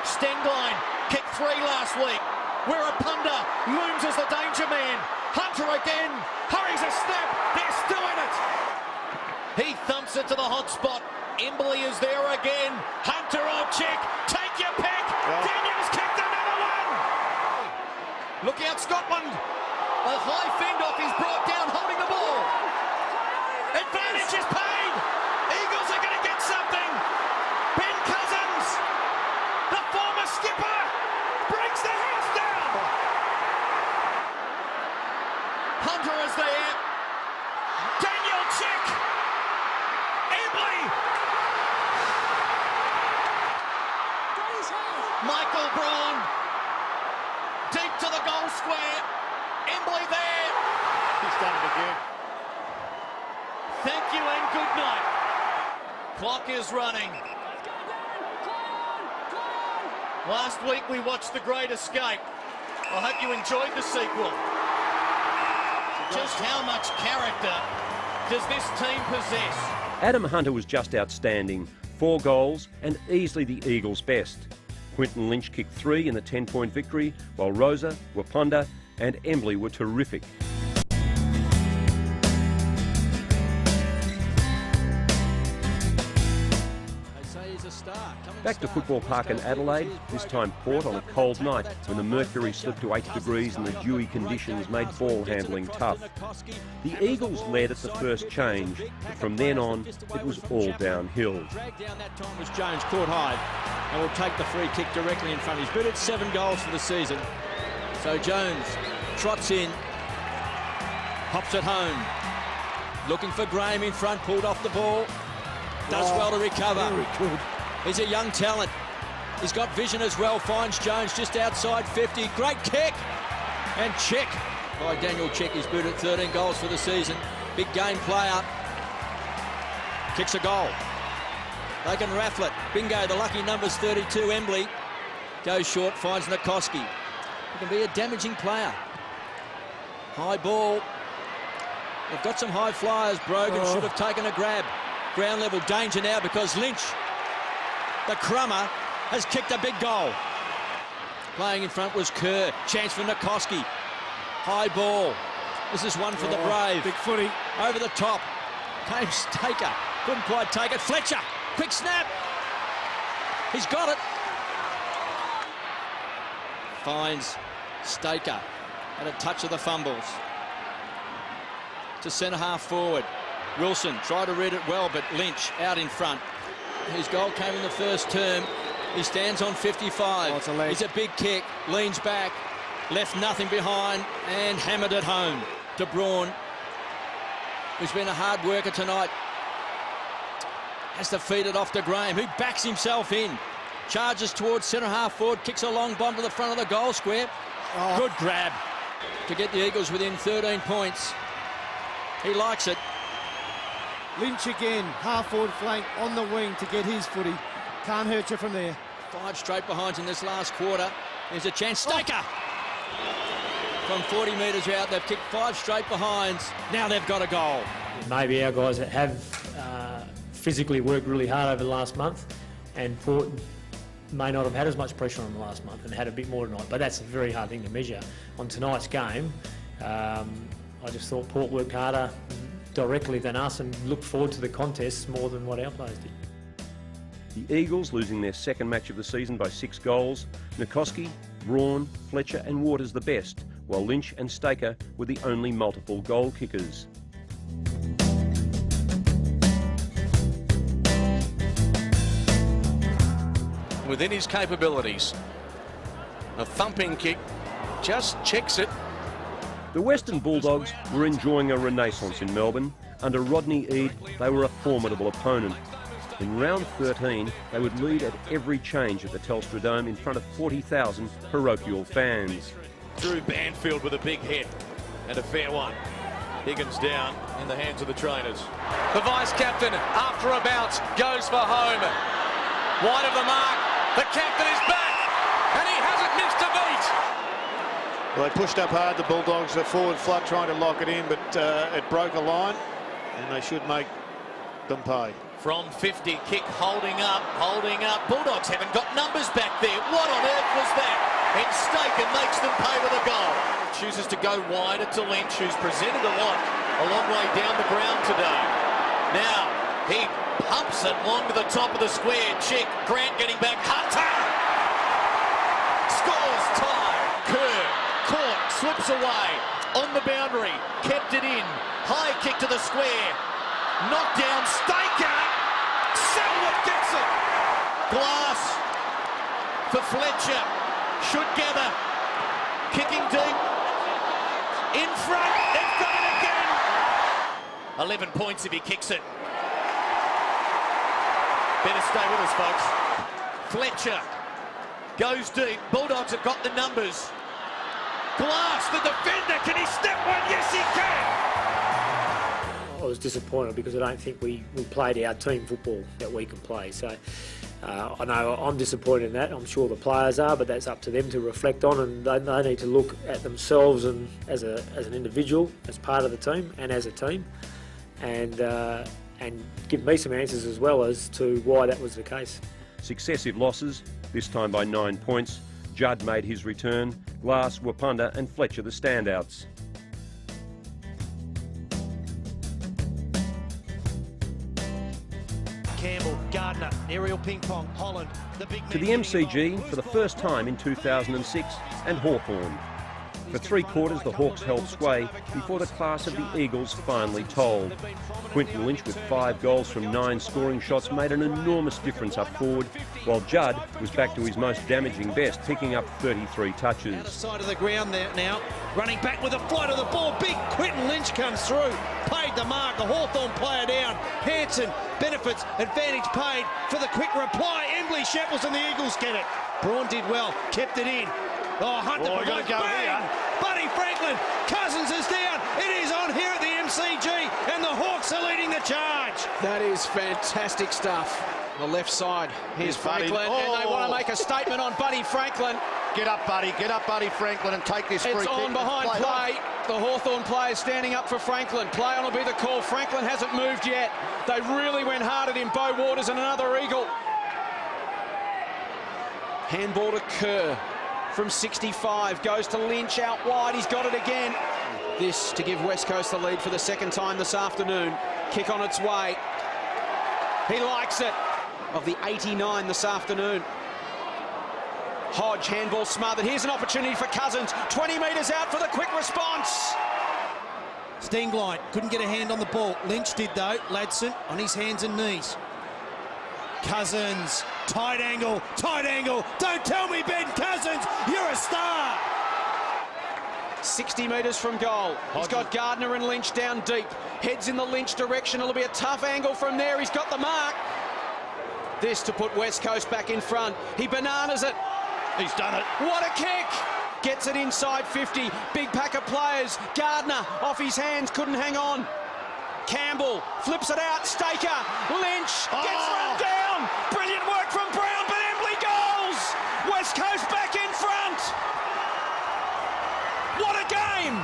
Stenglein kicked 3 last week. Wirrapunda looms as the danger man. Hunter again. Hurries a step. They're still in it. He thumps it to the hot spot. Embley is there again. Hunter or Chick. Take your pick. Daniels kicked another one. Look out, Scotland. A high fend off. He's brought down holding the ball. Advantage is paid. Eagles are going to get something. Ben Cousins, the former skipper, breaks the house down. Hunter is there. Daniel Chick. Embley. Michael Braun. Deep to the goal square. Embley there. He's done it again. Thank you and good night. Clock is running. Last week we watched The Great Escape. I hope you enjoyed the sequel. Just how much character does this team possess? Adam Hunter was just outstanding. 4 goals and easily the Eagles' best. Quinton Lynch kicked 3 in the 10-point victory, while Rosa, Waponda and Embley were terrific. Back to Football Park in Adelaide, this time Port on a cold night when the mercury slipped to 80 degrees and the dewy conditions made ball handling tough. The Eagles led at the first change, but from then on it was all downhill. Dragged down that time was Jones, caught high, and will take the free kick directly in front. He's booted 7 goals for the season. So Jones trots in, pops it home, looking for Graham in front, pulled off the ball, does well to recover. Very good. He's a young talent. He's got vision as well, finds Jones just outside 50. Great kick. And Chick by Daniel Chick. He's booted 13 goals for the season. Big game player. Kicks a goal. They can raffle it. Bingo, the lucky number's 32, Embley. Goes short, finds Nikoski. He can be a damaging player. High ball. They've got some high flyers. Brogan should have taken a grab. Ground level danger now because Lynch, the crummer, has kicked a big goal. Playing in front was Kerr. Chance for Nikoski. High ball. This is one for the Brave. Big footy. Over the top. Came Staker. Couldn't quite take it. Fletcher. Quick snap. He's got it. Finds Staker at a touch of the fumbles. To centre half forward. Wilson tried to read it well, but Lynch out in front. His goal came in the first term. He stands on 55. It's a leg. It's a big kick. Leans back. Left nothing behind and hammered it home. De Braun, who's been a hard worker tonight, has to feed it off to Graham, who backs himself in. Charges towards centre half forward. Kicks a long bomb to the front of the goal square. Good grab to get the Eagles within 13 points. He likes it. Lynch again, half-forward flank on the wing to get his footy. Can't hurt you from there. 5 straight behinds in this last quarter. There's a chance. Staker! From 40 metres out, they've kicked 5 straight behinds. Now they've got a goal. Maybe our guys that have physically worked really hard over the last month, and Port may not have had as much pressure on the last month and had a bit more tonight, but that's a very hard thing to measure. On tonight's game, I just thought Port worked harder directly than us and looked forward to the contest more than what our players did. The Eagles losing their second match of the season by 6 goals. Nikoski, Braun, Fletcher and Waters the best, while Lynch and Staker were the only multiple goal kickers. Within his capabilities, a thumping kick, just checks it. The Western Bulldogs were enjoying a renaissance in Melbourne. Under Rodney Eade, they were a formidable opponent. In round 13, they would lead at every change at the Telstra Dome in front of 40,000 parochial fans. Drew Banfield with a big hit and a fair one. Higgins down in the hands of the trainers. The vice-captain, after a bounce, goes for home. Wide of the mark, the captain is back, and he hasn't missed a beat. Well, they pushed up hard, the Bulldogs, a forward flood trying to lock it in, but it broke a line, and they should make them pay. From 50, kick holding up. Bulldogs haven't got numbers back there. What on earth was that? And Staker makes them pay with a goal. Chooses to go wider to Lynch, who's presented a long way down the ground today. Now, he pumps it long to the top of the square. Chick, Grant getting back. Hunter! Scores tie. Kerr, caught, slips away. On the boundary, kept it in. High kick to the square. Knocked down, Staker! Selwood gets it! Glass for Fletcher. Should gather. Kicking deep. In front. They've got it again. 11 points if he kicks it. Better stay with us, folks. Fletcher goes deep. Bulldogs have got the numbers. Glass, the defender. Can he step one? Yes, he can. I was disappointed because I don't think we played our team football that we can play. So I know I'm disappointed in that. I'm sure the players are, but that's up to them to reflect on, and they need to look at themselves and as an individual, as part of the team, and as a team, and give me some answers as well as to why that was the case. Successive losses, this time by 9 points. Judd made his return. Glass, Wapunda and Fletcher the standouts. Campbell, Gardner, aerial ping pong, Holland, the big To the MCG for the first time in 2006 and Hawthorn. For 3 quarters, the Hawks held sway before the class of the Eagles finally told. Quinton Lynch, with 5 goals from 9 scoring shots, made an enormous difference up forward, while Judd was back to his most damaging best, picking up 33 touches. Side of the ground there now, running back with a flight of the ball. Big Quinton Lynch comes through, paid the mark. A Hawthorn player down. Hanson benefits, advantage paid for the quick reply. Embley, Shepples and the Eagles get it. Braun did well, kept it in. Oh, Hunter provides, bang! Buddy Franklin, Cousins is down. It is on here at the MCG, and the Hawks are leading the charge. That is fantastic stuff. The left side, here's Franklin, and they want to make a statement on Buddy Franklin. Get up, Buddy Franklin, and take this free kick. It's on behind play. The Hawthorn player standing up for Franklin. Play on will be the call. Franklin hasn't moved yet. They really went hard at him. Beau Waters and another Eagle. Handball to Kerr. From 65, goes to Lynch out wide, he's got it again. This to give West Coast the lead for the second time this afternoon. Kick on its way. He likes it. Of the 89 this afternoon. Hodge, handball smothered. Here's an opportunity for Cousins. 20 metres out for the quick response. Stenglein couldn't get a hand on the ball. Lynch did though. Ladson on his hands and knees. Cousins, tight angle. Don't tell me, Ben Cousins, you're a star. 60 metres from goal. He's got Gardner and Lynch down deep. Heads in the Lynch direction. It'll be a tough angle from there. He's got the mark. This to put West Coast back in front. He bananas it. He's done it. What a kick. Gets it inside 50. Big pack of players. Gardner off his hands. Couldn't hang on. Campbell flips it out. Staker. Lynch gets run down. Brilliant work from Brown, but Embley goals. West Coast back in front. What a game.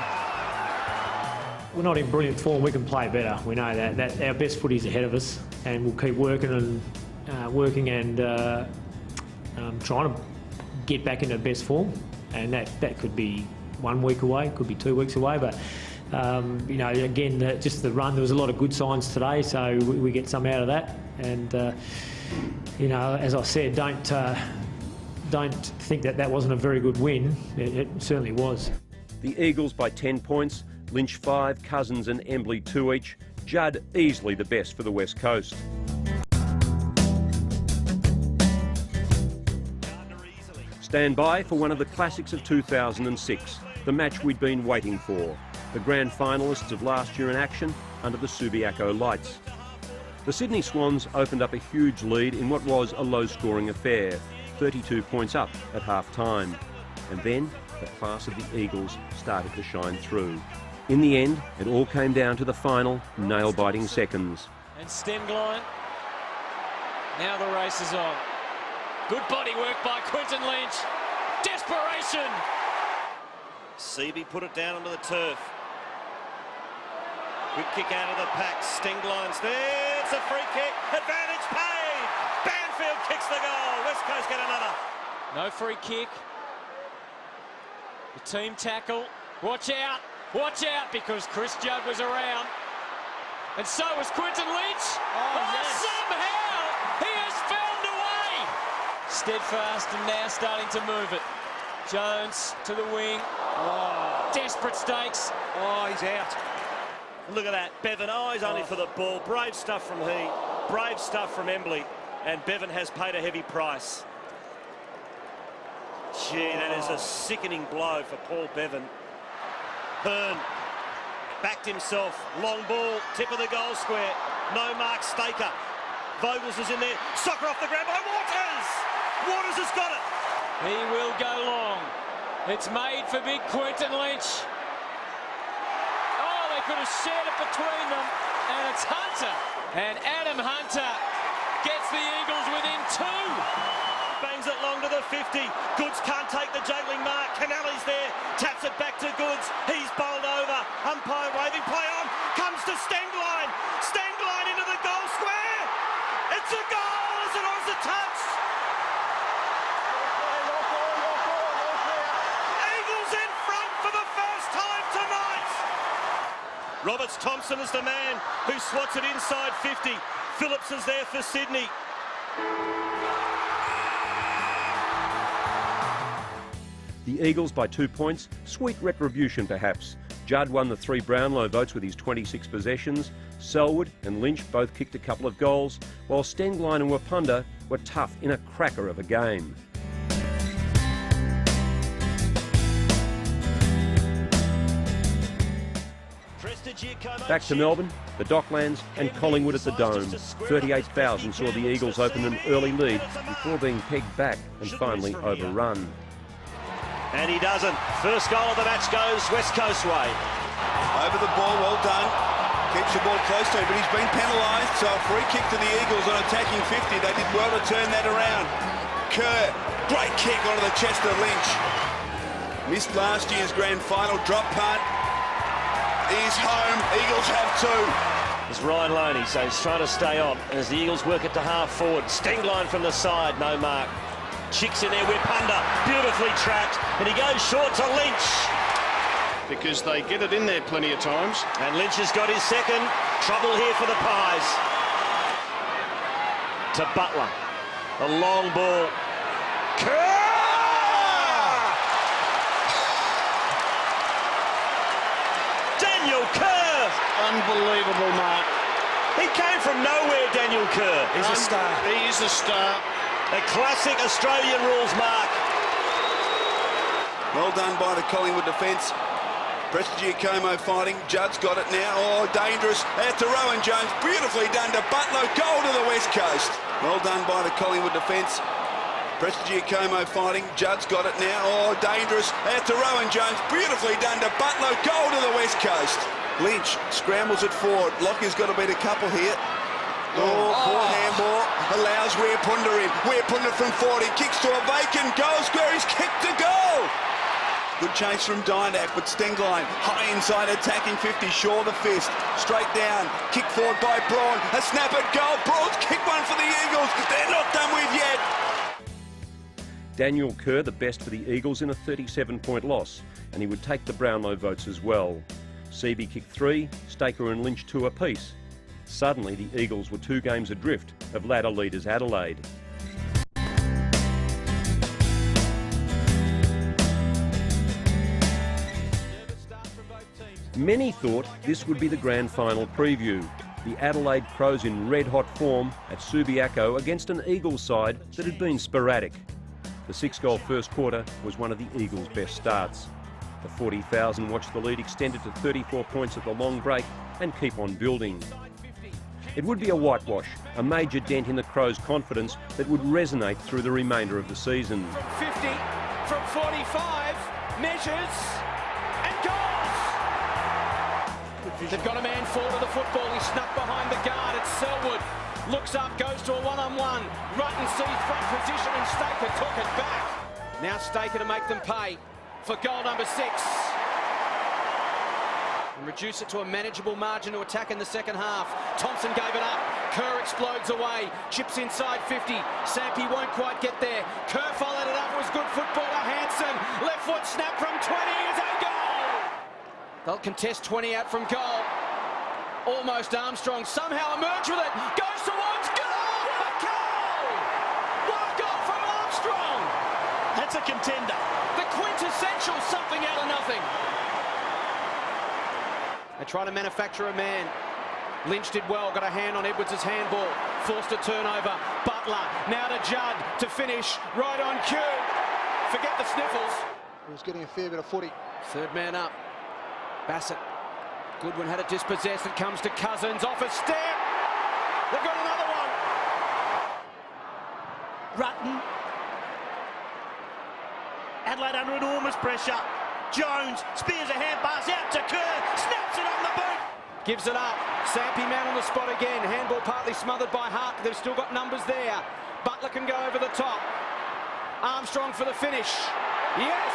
We're not in brilliant form. We can play better. We know that our best footy's ahead of us, and we'll keep working and trying to get back into best form. And that could be 1 week away, could be 2 weeks away, but. You know, again, just the run, there was a lot of good signs today, so we get some out of that. And, you know, as I said, don't think that wasn't a very good win. It certainly was. The Eagles by 10 points, Lynch 5, Cousins and Embley 2 each. Judd easily the best for the West Coast. Stand by for one of the classics of 2006, the match we'd been waiting for. The grand finalists of last year in action under the Subiaco lights. The Sydney Swans opened up a huge lead in what was a low-scoring affair, 32 points up at half-time. And then the class of the Eagles started to shine through. In the end, it all came down to the final nail-biting seconds. And Stenglein. Now the race is on. Good body work by Quinton Lynch. Desperation. Seaby put it down onto the turf. Quick kick out of the pack. Stenglein's there. It's a free kick. Advantage paid. Banfield kicks the goal. West Coast get another. No free kick. The team tackle. Watch out. Watch out, because Chris Judd was around. And so was Quinton Lynch. Yes. Somehow he has found a way. Steadfast and now starting to move it. Jones to the wing. Desperate stakes. He's out. Look at that. Bevan, he's only for the ball. Brave stuff from he. Brave stuff from Embley. And Bevan has paid a heavy price. Gee, that is a sickening blow for Paul Bevan. Hearn backed himself. Long ball. Tip of the goal square. No mark. Staker. Vogels is in there. Soccer off the ground by Waters. Waters has got it. He will go long. It's made for big Quinton Lynch. They could have shared it between them, and it's Hunter. And Adam Hunter gets the Eagles within 2. Bangs it long to the 50. Goods can't take the juggling mark. Canelli's there. Taps it back to Goods. He's bowled over. Umpire waving. Play on. Comes to Stengline. Stengline into the goal square. It's a goal. Is it or is it touch? Eagles in front for the first time tonight. Roberts Thompson is the man who swats it inside 50. Phillips is there for Sydney. The Eagles by 2 points, sweet retribution perhaps. Judd won the 3 Brownlow votes with his 26 possessions. Selwood and Lynch both kicked a couple of goals, while Stengline and Wapunda were tough in a cracker of a game. Back to Melbourne, the Docklands and Collingwood at the Dome. 38,000 saw the Eagles open an early lead before being pegged back and finally overrun. And he doesn't. First goal of the match goes West Coast way. Over the ball, well done. Keeps the ball close to him, but he's been penalised. So a free kick to the Eagles on attacking 50. They did well to turn that around. Kerr, great kick onto the chest of Lynch. Missed last year's grand final. Drop punt. He's home. Eagles have 2. There's Ryan Loney, so he's trying to stay on as the Eagles work it to half forward. Stengline from the side, no mark. Chicks in there, Wapunda, beautifully trapped, and he goes short to Lynch. Because they get it in there plenty of times. And Lynch has got his second. Trouble here for the Pies. To Butler. A long ball. Kerr! Daniel Kerr! Unbelievable mark. He came from nowhere, Daniel Kerr. He's a star. He is a star. A classic Australian rules mark. Well done by the Collingwood defence. Preston Giacomo fighting. Judd's got it now. Oh, dangerous. Out to Rowan Jones. Beautifully done to Butler. Goal to the West Coast. Well done by the Collingwood defence. Preston Giacomo fighting. Judd's got it now. Oh, dangerous. Out to Rowan Jones. Beautifully done to Butler. Goal to the West Coast. Lynch scrambles it forward. Lockie's got to beat a couple here. Oh, poor handball. Allows Wapunda in. Wapunda from 40. Kicks to a vacant goal square. He's kicked a goal. Good chase from Dynak, but Stengline high inside attacking 50. Shaw the fist. Straight down. Kick forward by Braun. A snap at goal. Braun's kick one for the Eagles. They're not done with yet. Daniel Kerr the best for the Eagles in a 37-point loss, and he would take the Brownlow votes as well. Seaby kicked 3, Staker and Lynch 2 apiece. Suddenly, the Eagles were 2 games adrift of ladder leaders Adelaide. Many thought this would be the grand final preview. The Adelaide Crows in red-hot form at Subiaco against an Eagles side that had been sporadic. The 6-goal first quarter was one of the Eagles' best starts. The 40,000 watched the lead extended to 34 points at the long break and keep on building. It would be a whitewash, a major dent in the Crows' confidence that would resonate through the remainder of the season. From 50, from 45, measures, and goals! They've got a man forward of the football. He's snuck behind the guard. It's Selwood. Looks up, goes to a one-on-one. Rutten sees front position and Staker took it back. Now Staker to make them pay for goal number 6. And reduce it to a manageable margin to attack in the second half. Thompson gave it up. Kerr explodes away. Chips inside 50. Sampi won't quite get there. Kerr followed it up. It was good football to Hansen. Left foot snap from 20 is a goal. They'll contest 20 out from goal. Almost Armstrong somehow emerged with it. Goes towards goal. A goal! What a goal from Armstrong! That's a contender. The quintessential something out of nothing. They try to manufacture a man. Lynch did well, got a hand on Edwards' handball. Forced a turnover. Butler now to Judd to finish right on cue. Forget the sniffles. He was getting a fair bit of footy. Third man up. Bassett. Goodwin had it dispossessed. It comes to Cousins off a step. They've got another one. Rutten. Adelaide under enormous pressure. Jones spears a hand pass out to Kerr. Snaps it on the boot. Gives it up. Sampi man on the spot again. Handball partly smothered by Hart. They've still got numbers there. Butler can go over the top. Armstrong for the finish. Yes!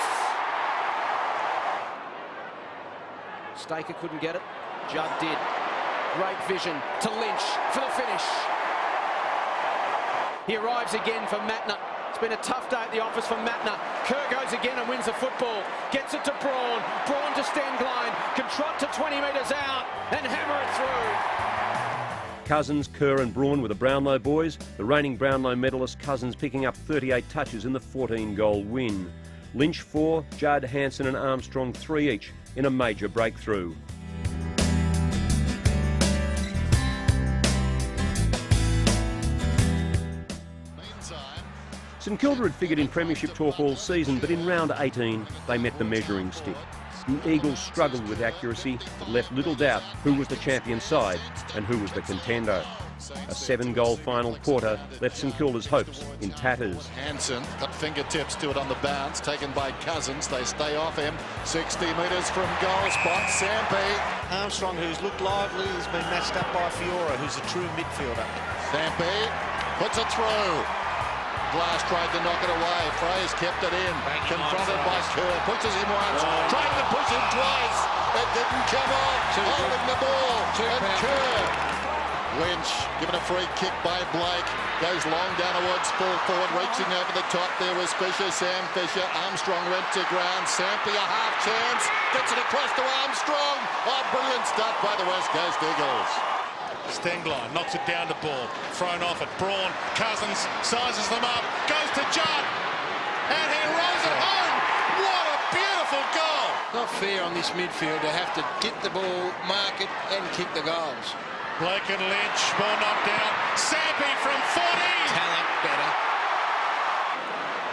Staker couldn't get it. Judd did. Great vision to Lynch for the finish. He arrives again for Matner. It's been a tough day at the office for Matner. Kerr goes again and wins the football. Gets it to Braun. Braun to Stenglein. Can trot to 20 metres out and hammer it through. Cousins, Kerr and Braun were the Brownlow boys. The reigning Brownlow medalist Cousins picking up 38 touches in the 14-goal win. Lynch 4, Judd, Hansen and Armstrong 3 each in a major breakthrough. St Kilda had figured in premiership talk all season, but in round 18 they met the measuring stick. The Eagles struggled with accuracy, but left little doubt who was the champion side and who was the contender. A 7-goal final quarter left St Kilda's hopes in tatters. Hansen got fingertips to it on the bounce, taken by Cousins. They stay off him. 60 metres from goal spot. Sampi. Armstrong, who's looked lively, has been matched up by Fiora, who's a true midfielder. Sampi puts it through. Glass tried to knock it away. Fraser kept it in. Confronted by Kerr. Pushes him once. Tried to push him twice. It didn't come off. Holding the ball. And Kerr. Lynch given a free kick by Blake. Goes long down towards full forward. Reaching over the top. There was Fisher. Sam Fisher. Armstrong went to ground. Sampi a half chance. Gets it across to Armstrong. Oh, brilliant stuff by the West Coast Eagles. Stenglein knocks it down to ball, thrown off at Braun. Cousins sizes them up, goes to Judd, and he rolls it home. What a beautiful goal! Not fair on this midfield to have to get the ball, mark it, and kick the goals. Blake and Lynch, ball knocked down. Sampi from 40. Talent better.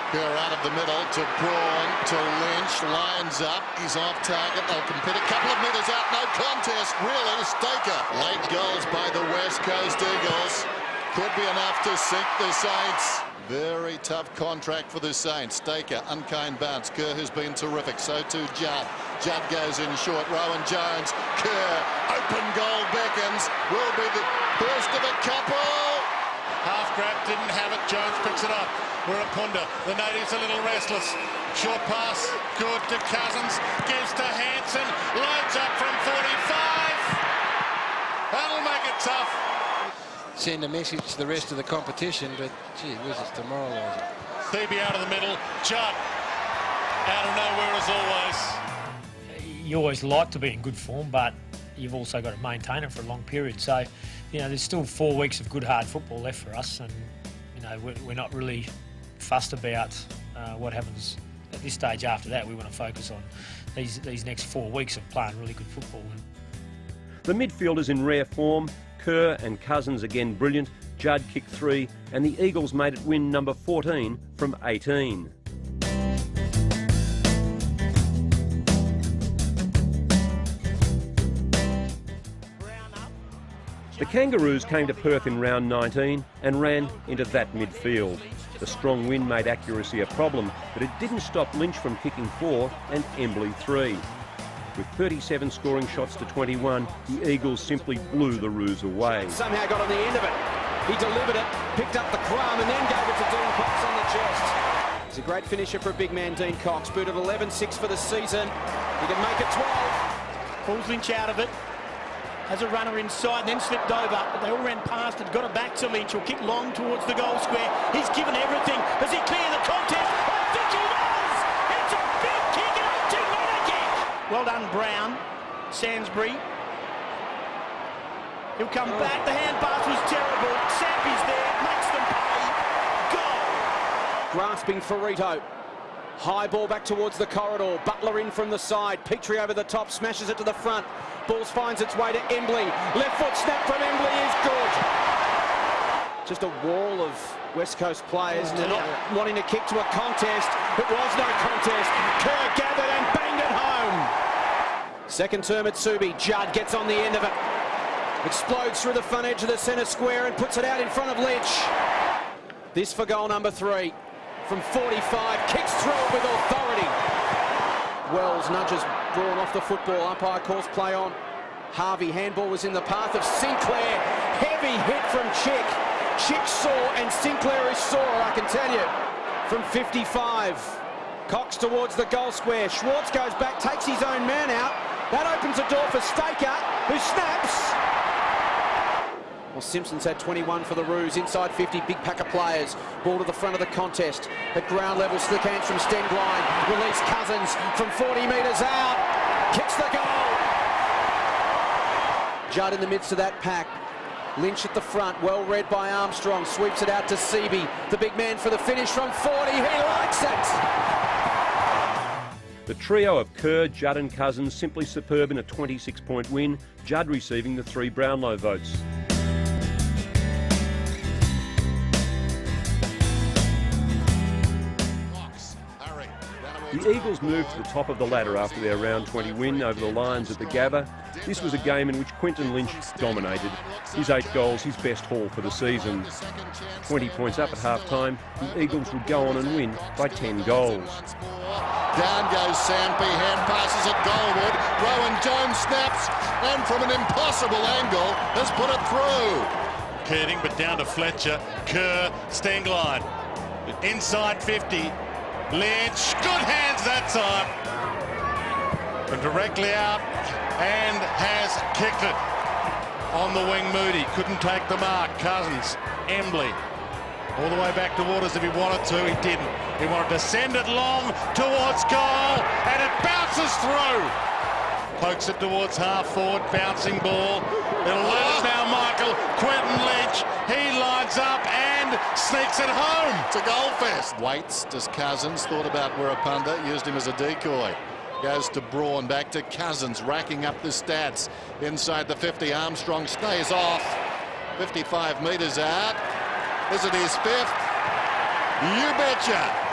Kerr out of the middle to Braun to Lynch. Lines up. He's off target. They'll compete a couple of metres out. No contest. Really, Staker. Late goals by the West Coast Eagles. Could be enough to sink the Saints. Very tough contract for the Saints. Staker, unkind bounce. Kerr has been terrific. So too Judd. Judd goes in short. Rowan Jones. Kerr. Open goal beckons. Will be the first of a couple. Half grab, didn't have it. Jones picks it up. Wirapunda, the native's a little restless. Short pass, good to Cousins. Gives to Hansen. Loads up from 45. That'll make it tough. Send a message to the rest of the competition, but gee whiz, it's demoralising. Thebe out of the middle. Judd out of nowhere as always. You always like to be in good form, but you've also got to maintain it for a long period. So, you know, there's still 4 weeks of good hard football left for us, and you know we're not really fussed about what happens at this stage. After that, we want to focus on these next 4 weeks of playing really good football. The midfielders in rare form. Kerr and Cousins again brilliant. Judd kicked 3, and the Eagles made it win number 14 from 18. The Kangaroos came to Perth in round 19 and ran into that midfield. The strong wind made accuracy a problem, but it didn't stop Lynch from kicking 4 and Embley 3. With 37 scoring shots to 21, the Eagles simply blew the Roos away. Somehow got on the end of it. He delivered it, picked up the crumb and then gave it to Dean Cox on the chest. He's a great finisher for a big man, Dean Cox. Booted 11-6 for the season. He can make it 12. Pulls Lynch out of it. Has a runner inside, then slipped over, but they all ran past it, got it back to Lynch. He'll kick long towards the goal square. He's given everything. Does he clear the contest? I think he does! It's a big kick, an 18-metre kick! Well done, Brown. Sainsbury. He'll come back. The hand pass was terrible. Sampi's there, makes them pay. Goal! Grasping Ferrito. High ball back towards the corridor. Butler in from the side. Petrie over the top, smashes it to the front. Ball finds its way to Embley. Left foot snap from Embley is good. Just a wall of West Coast players not wanting to kick to a contest. It was no contest. Kerr gathered and banged it home. Second term at Subi. Judd gets on the end of it. Explodes through the front edge of the centre square and puts it out in front of Lynch. This for goal number 3. From 45, kicks through it with authority. Wells nudges Braun off the football. Umpire calls play on. Harvey, handball was in the path of Sinclair. Heavy hit from Chick. Chick sore and Sinclair is sore, I can tell you. From 55. Cox towards the goal square. Schwartz goes back, takes his own man out. That opens a door for Staker, who snaps. Well, Simpson's had 21 for the Roos. Inside 50, big pack of players. Ball to the front of the contest. At ground level, slick hands from Stenglein. Release Cousins from 40 metres out. Kicks the goal. Judd in the midst of that pack. Lynch at the front, well read by Armstrong. Sweeps it out to Seaby. The big man for the finish from 40. He likes it. The trio of Kerr, Judd and Cousins simply superb in a 26-point win, Judd receiving the 3 Brownlow votes. The Eagles moved to the top of the ladder after their round 20 win over the Lions at the Gabba. This was a game in which Quinton Lynch dominated. His 8 goals, his best haul for the season. 20 points up at half-time, the Eagles would go on and win by 10 goals. Down goes Sampi, hand passes at Goldwood. Rowan Jones snaps, and from an impossible angle has put it through. Keating, but down to Fletcher. Kerr, Stenglein. Inside 50. Lynch, good hands that time. And directly out, and has kicked it. On the wing, Moody couldn't take the mark. Cousins, Embley, all the way back to Waters if he wanted to. He didn't. He wanted to send it long towards goal, and it bounces through. Pokes it towards half forward, bouncing ball. It'll lose now, Michael. Quinton Lynch, he lines up and sneaks it home. It's a goal fest. Waits, does Cousins, thought about Wirrapunda, used him as a decoy. Goes to Braun, back to Cousins, racking up the stats. Inside the 50, Armstrong stays off. 55 metres out. Is it his 5th? You betcha.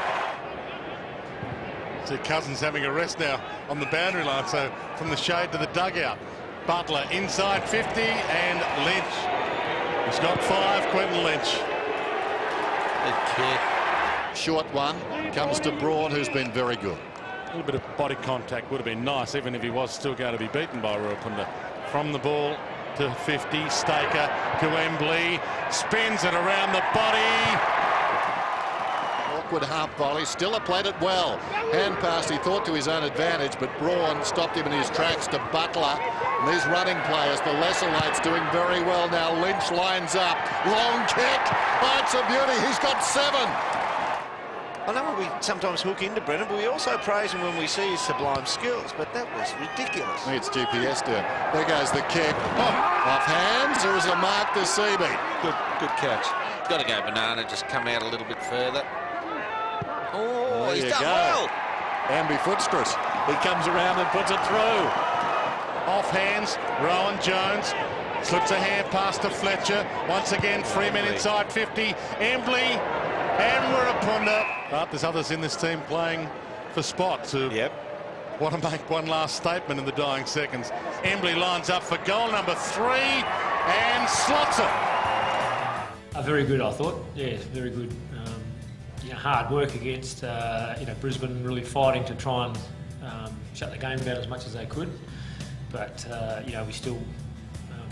See Cousins having a rest now on the boundary line, so from the shade to the dugout. Butler inside 50 and Lynch. He's got 5, Quinton Lynch. Short one, comes to Braun, who's been very good. A little bit of body contact would have been nice, even if he was still going to be beaten by Wirrapunda. From the ball to 50, Staker to Embley, spins it around the body. Awkward half volley, still played it well. Hand pass, he thought to his own advantage, but Braun stopped him in his tracks to Butler. And these running players, the lesser lights, doing very well now. Lynch lines up, long kick. Oh, it's a beauty, he's got 7. I know we sometimes hook into Brennan, but we also praise him when we see his sublime skills, but that was ridiculous. It's GPS down. There goes the kick. Oh, off hands, there is a mark to Seaby. Good catch. Got to go Banana, just come out a little bit further. Oh, he's done well. Ambidextrous. He comes around and puts it through. Off hands, Rowan Jones slips a hand pass to Fletcher. Once again, Freeman inside 50. Embley and Wirrapunda. But there's others in this team playing for spots who want to make one last statement in the dying seconds. Embley lines up for goal number 3 and slots it. Very good, I thought. Yeah, very good. Hard work against Brisbane, really fighting to try and shut the game down as much as they could. But we still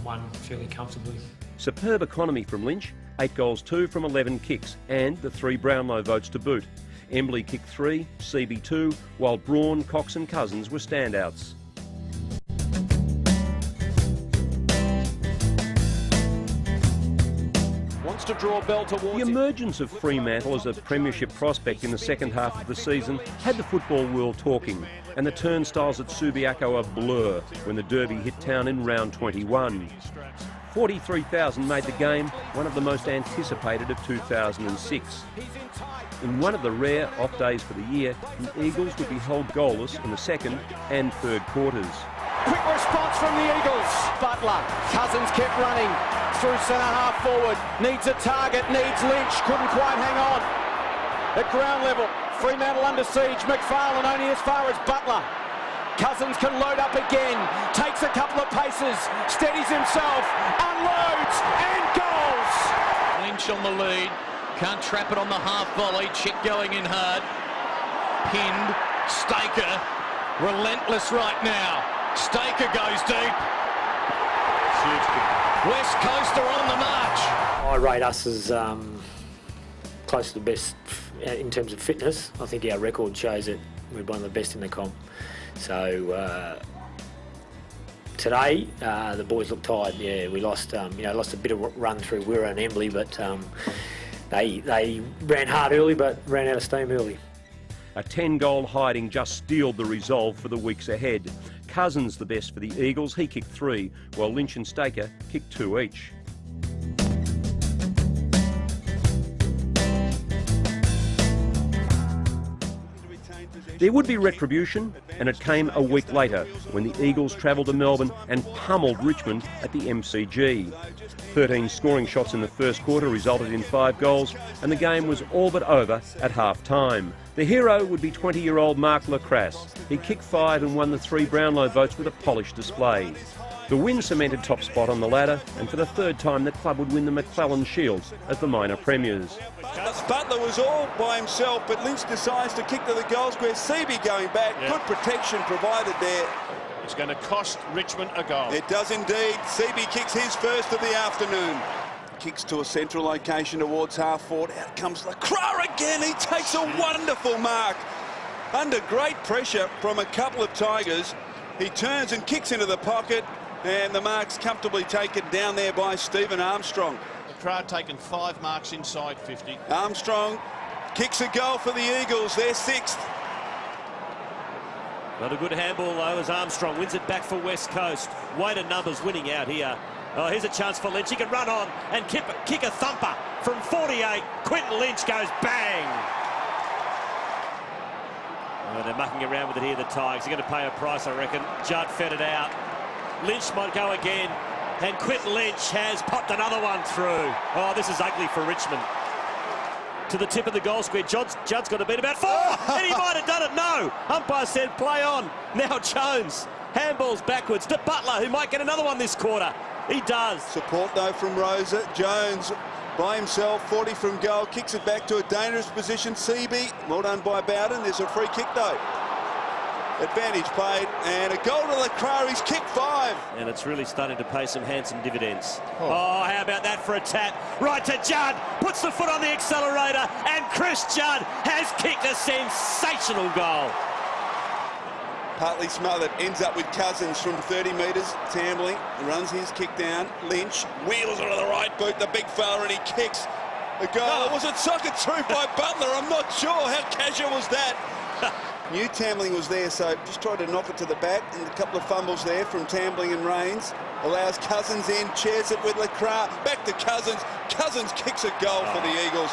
won fairly comfortably. Superb economy from Lynch, 8 goals 2 from 11 kicks, and the 3 Brownlow votes to boot. Embley kicked 3, Seaby 2, while Braun, Cox and Cousins were standouts. Wants to draw Bell towards the emergence of Fremantle as a premiership prospect in the second half of the season had the football world talking, and the turnstiles at Subiaco a blur when the Derby hit town in round 21. 43,000 made the game one of the most anticipated of 2006. In one of the rare off days for the year, the Eagles would be held goalless in the second and third quarters. Quick response from the Eagles. Butler, Cousins kept running through centre half forward. Needs a target, needs Lynch, couldn't quite hang on. At ground level, Fremantle under siege. McFarlane only as far as Butler. Cousins can load up again, takes a couple of paces, steadies himself, unloads and goals. Lynch on the lead, can't trap it on the half volley. Chick going in hard, pinned. Staker relentless right now. Staker goes deep. West Coast are on the march. I rate us as close to the best in terms of fitness. I think our record shows that we're one of the best in the comp. So today the boys look tired. Yeah, we lost lost a bit of run through Wirra and Embley, but they ran hard early but ran out of steam early. A 10-goal hiding just steeled the resolve for the weeks ahead. Cousins the best for the Eagles, he kicked 3, while Lynch and Staker kicked 2 each. There would be retribution, and it came a week later when the Eagles travelled to Melbourne and pummeled Richmond at the MCG. 13 scoring shots in the first quarter resulted in 5 goals, and the game was all but over at half-time. The hero would be 20-year-old Mark Lacrasse. He kicked 5 and won the 3 Brownlow votes with a polished display. The win cemented top spot on the ladder, and for the 3rd time the club would win the McClellan Shield as the minor premiers. Butler was all by himself, but Lynch decides to kick to the goal square. Seabee going back, good protection provided there. It's going to cost Richmond a goal. It does indeed. Seabee kicks his first of the afternoon. Kicks to a central location towards half-forward. Out comes Lacroix again. He takes a wonderful mark. Under great pressure from a couple of Tigers, he turns and kicks into the pocket, and the mark's comfortably taken down there by Stephen Armstrong. Crowd taken 5 marks inside 50. Armstrong kicks a goal for the Eagles. They're 6th. Not a good handball though as Armstrong wins it back for West Coast. Weight of numbers winning out here. Oh, here's a chance for Lynch. He can run on and kick a thumper from 48. Quinton Lynch goes bang. Oh, they're mucking around with it here, the Tigers. They're going to pay a price, I reckon. Judd fed it out. Lynch might go again. And Quinton Lynch has popped another one through. Oh, this is ugly for Richmond. To the tip of the goal square. Judd's got to beat about 4. And he might have done it. No. Umpire said play on. Now Jones. Handballs backwards to Butler, who might get another one this quarter. He does. Support though from Rosa. Jones by himself, 40 from goal. Kicks it back to a dangerous position. Seabee, well done by Bowden. There's a free kick though. Advantage played, and a goal to Lacroix. He's kicked 5. And it's really starting to pay some handsome dividends. Oh, how about that for a tap? Right to Judd, puts the foot on the accelerator, and Chris Judd has kicked a sensational goal. Partly smothered, ends up with Cousins from 30 metres. Tambling runs his kick down. Lynch wheels it on the right boot, the big fella, and he kicks a goal. Was it socket through by Butler? I'm not sure. How casual was that? New Tambling was there, so just tried to knock it to the back, and a couple of fumbles there from Tambling and Rains. Allows Cousins in, chairs it with Lacroix. Back to Cousins. Cousins kicks a goal for the Eagles.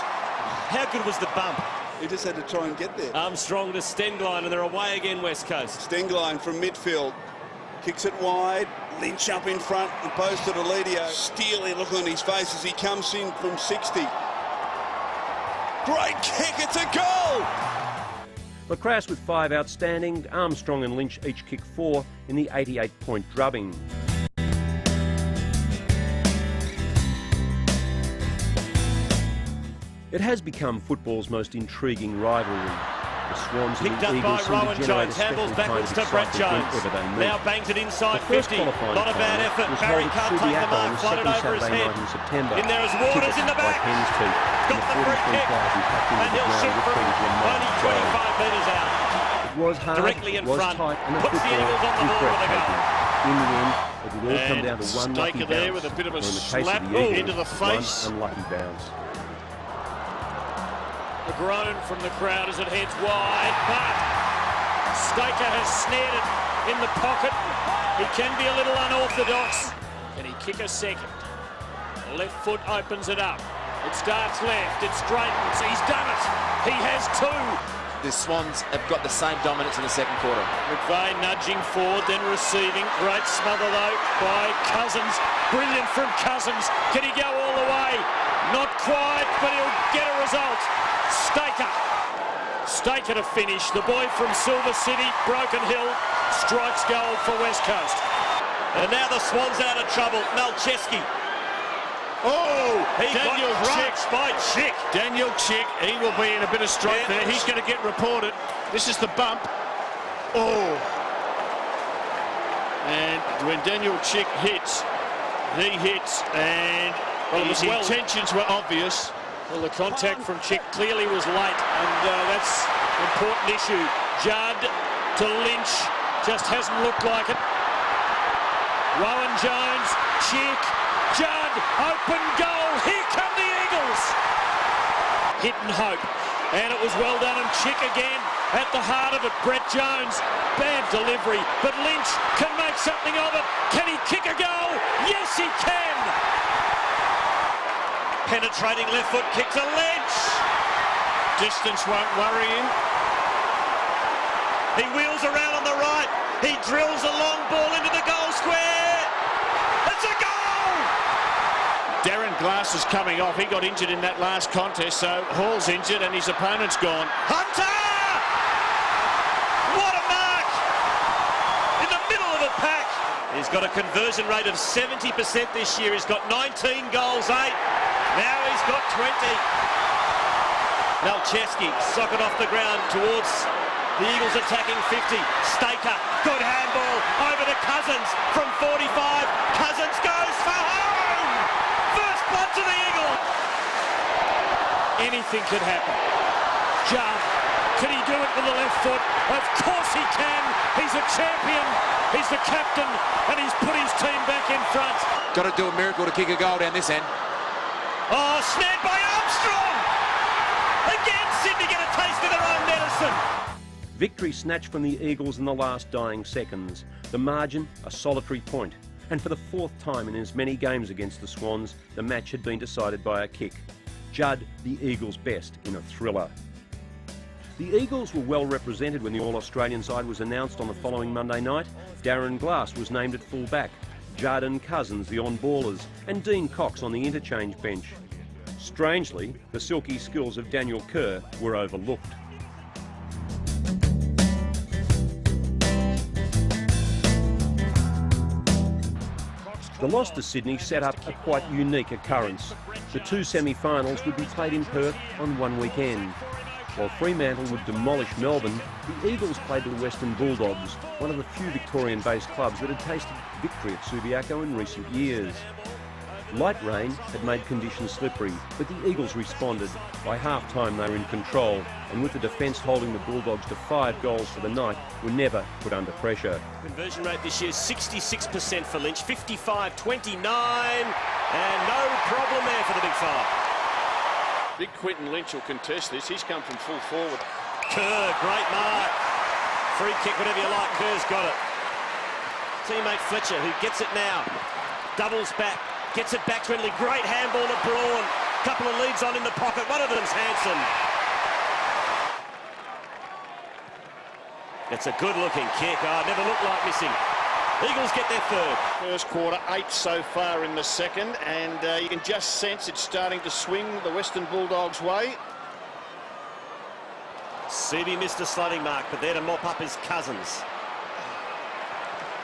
How good was the bump? He just had to try and get there. Armstrong to Stenglein, and they're away again, West Coast. Stenglein from midfield. Kicks it wide. Lynch up in front and post to Deledio. Steely look on his face as he comes in from 60. Great kick, it's a goal! Lacrasse with 5 outstanding, Armstrong and Lynch each kicked 4 in the 88-point drubbing. It has become football's most intriguing rivalry. The Swans and Picked the up Eagles by Rowan Jones, handballs backwards to Brett Jones. Now bangs it inside 50. Not a bad effort. Barry can't take the mark, floated over his head. In there is Waters in the back. Got the free kick. And he'll shoot from only 25 metres out. It was hard, directly in was front. tight, and the Puts the Eagles on the ball with a goal. In the end, it would all come down to one lucky Staker there bounce. with a bit of a Or in the case slap of the Eagles, into the face. one unlucky bounce. A groan from the crowd as it heads wide, but Staker has snared it in the pocket. He can be a little unorthodox. Can he kick a second? Left foot opens it up. It starts left, it straightens. He's done it. He has 2. The Swans have got the same dominance in the second quarter. McVeigh nudging forward, then receiving. Great smother though by Cousins. Brilliant from Cousins. Can he go all the way? Not quite, but he'll get a result. Staker to finish. The boy from Silver City, Broken Hill, strikes goal for West Coast. And now the Swans out of trouble. Malcheski. Oh, he Daniel got crushed by Chick. Daniel Chick, he will be in a bit of strife there. He's going to get reported. This is the bump. Oh. And when Daniel Chick hits, He hits, and his intentions were obvious. Well, the contact from Chick clearly was late, and that's an important issue. Judd to Lynch, just hasn't looked like it. Rowan Jones, Chick, Judd, open goal. Here come the Eagles. Hit and hope, and it was well done, and Chick again at the heart of it. Brett Jones, bad delivery, but Lynch can make something of it. Can he kick a goal? Yes, he can. Penetrating left foot kick to Lynch. Distance won't worry him. He wheels around on the right. He drills a long ball into the goal square. It's a goal! Darren Glass is coming off. He got injured in that last contest, so Hall's injured and his opponent's gone. Hunter! What a mark! In the middle of the pack. He's got a conversion rate of 70% this year. He's got 19 goals, 8. Now he's got 20. Malcheski, socket off the ground towards the Eagles attacking 50. Staker, good handball over to Cousins from 45. Cousins goes for home! First blood to the Eagles! Anything could happen. Judd, can he do it with the left foot? Of course he can. He's a champion. He's the captain, and he's put his team back in front. Got to do a miracle to kick a goal down this end. Oh, snared by Armstrong! Again, Sydney get a taste of their own medicine. Victory snatched from the Eagles in the last dying seconds. The margin, a solitary point. And for the fourth time in as many games against the Swans, the match had been decided by a kick. Judd, the Eagles' best in a thriller. The Eagles were well represented when the All-Australian side was announced on the following Monday night. Darren Glass was named at full-back, Judd and Cousins the on-ballers, and Dean Cox on the interchange bench. Strangely, the silky skills of Daniel Kerr were overlooked. The loss to Sydney set up a quite unique occurrence. The two semi-finals would be played in Perth on one weekend. While Fremantle would demolish Melbourne, the Eagles played the Western Bulldogs, one of the few Victorian-based clubs that had tasted victory at Subiaco in recent years. Light rain had made conditions slippery, but the Eagles responded. By half-time they were in control, and with the defence holding the Bulldogs to 5 goals for the night, were never put under pressure. Conversion rate this year is 66% for Lynch, 55-29, and no problem there for the big fella. Big Quinton Lynch will contest this. He's come from full forward. Kerr, great mark. Free kick, whatever you like, Kerr's got it. Teammate Fletcher, who gets it now, doubles back. Gets it back to Ridley. Great handball to Braun. Couple of leads on in the pocket. One of them's Hanson. It's a good-looking kick. Oh, never looked like missing. Eagles get their third. First quarter, 8 so far in the second, and you can just sense it's starting to swing the Western Bulldogs' way. Seavey missed a sliding mark, but there to mop up his Cousins.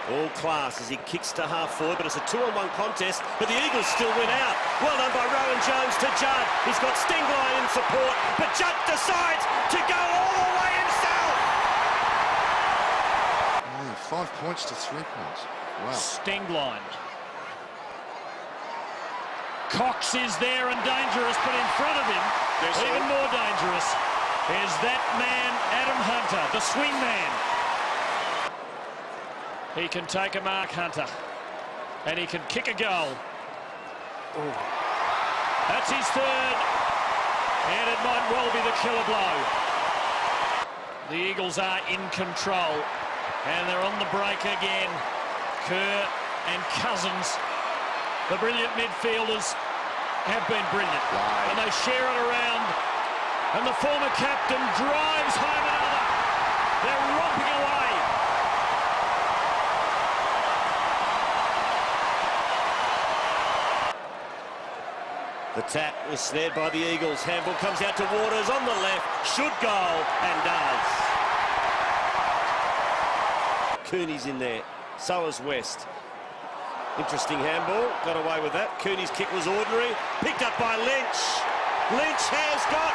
All class as he kicks to half forward, but it's a 2-on-1 contest, but the Eagles still win out. Well done by Rowan Jones to Judd. He's got Stingline in support, but Judd decides to go all the way himself. 5 points to 3 points. Wow. Stingline. Cox is there and dangerous, but in front of him, even more dangerous, is that man, Adam Hunter, the swing man. He can take a mark, Hunter, and he can kick a goal. Ooh. That's his third, and it might well be the killer blow. The Eagles are in control, and they're on the break again. Kerr and Cousins, the brilliant midfielders, have been brilliant. Wow. And they share it around, and the former captain drives home another. They're romping away. The tap was snared by the Eagles. Handball comes out to Waters on the left. Should go, and does. Cooney's in there. So is West. Interesting handball. Got away with that. Cooney's kick was ordinary. Picked up by Lynch. Lynch has got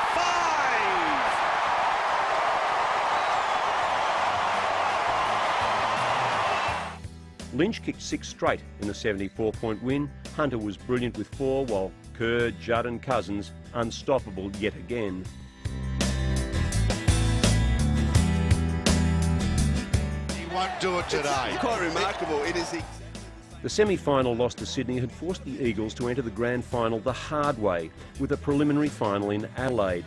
5! Lynch kicked 6 straight in the 74-point win, Hunter was brilliant with 4, while Kerr, Judd and Cousins unstoppable yet again. He won't do it today. It's quite remarkable. It is. The semi-final loss to Sydney had forced the Eagles to enter the grand final the hard way, with a preliminary final in Adelaide.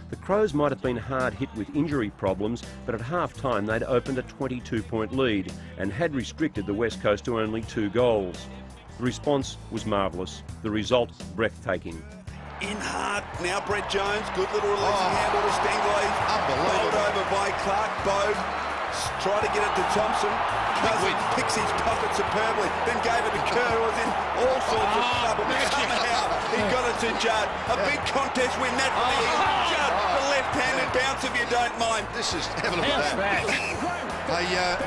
The Crows might have been hard hit with injury problems, but at half-time they'd opened a 22-point lead and had restricted the West Coast to only 2 goals. The response was marvellous. The result, breathtaking. In hard. Now Brett Jones. Good little releasing handle to Stengleigh. Unbelievable. Rolled over by Clark. Bode. Try to get it to Thompson. Cousins picks his pocket superbly. Then gave it to Kerr, who was in all sorts of trouble. Somehow he got it to Judd. A big contest win that for the Eagles. Judd, the left-handed bounce if you don't mind. This is heaven of that.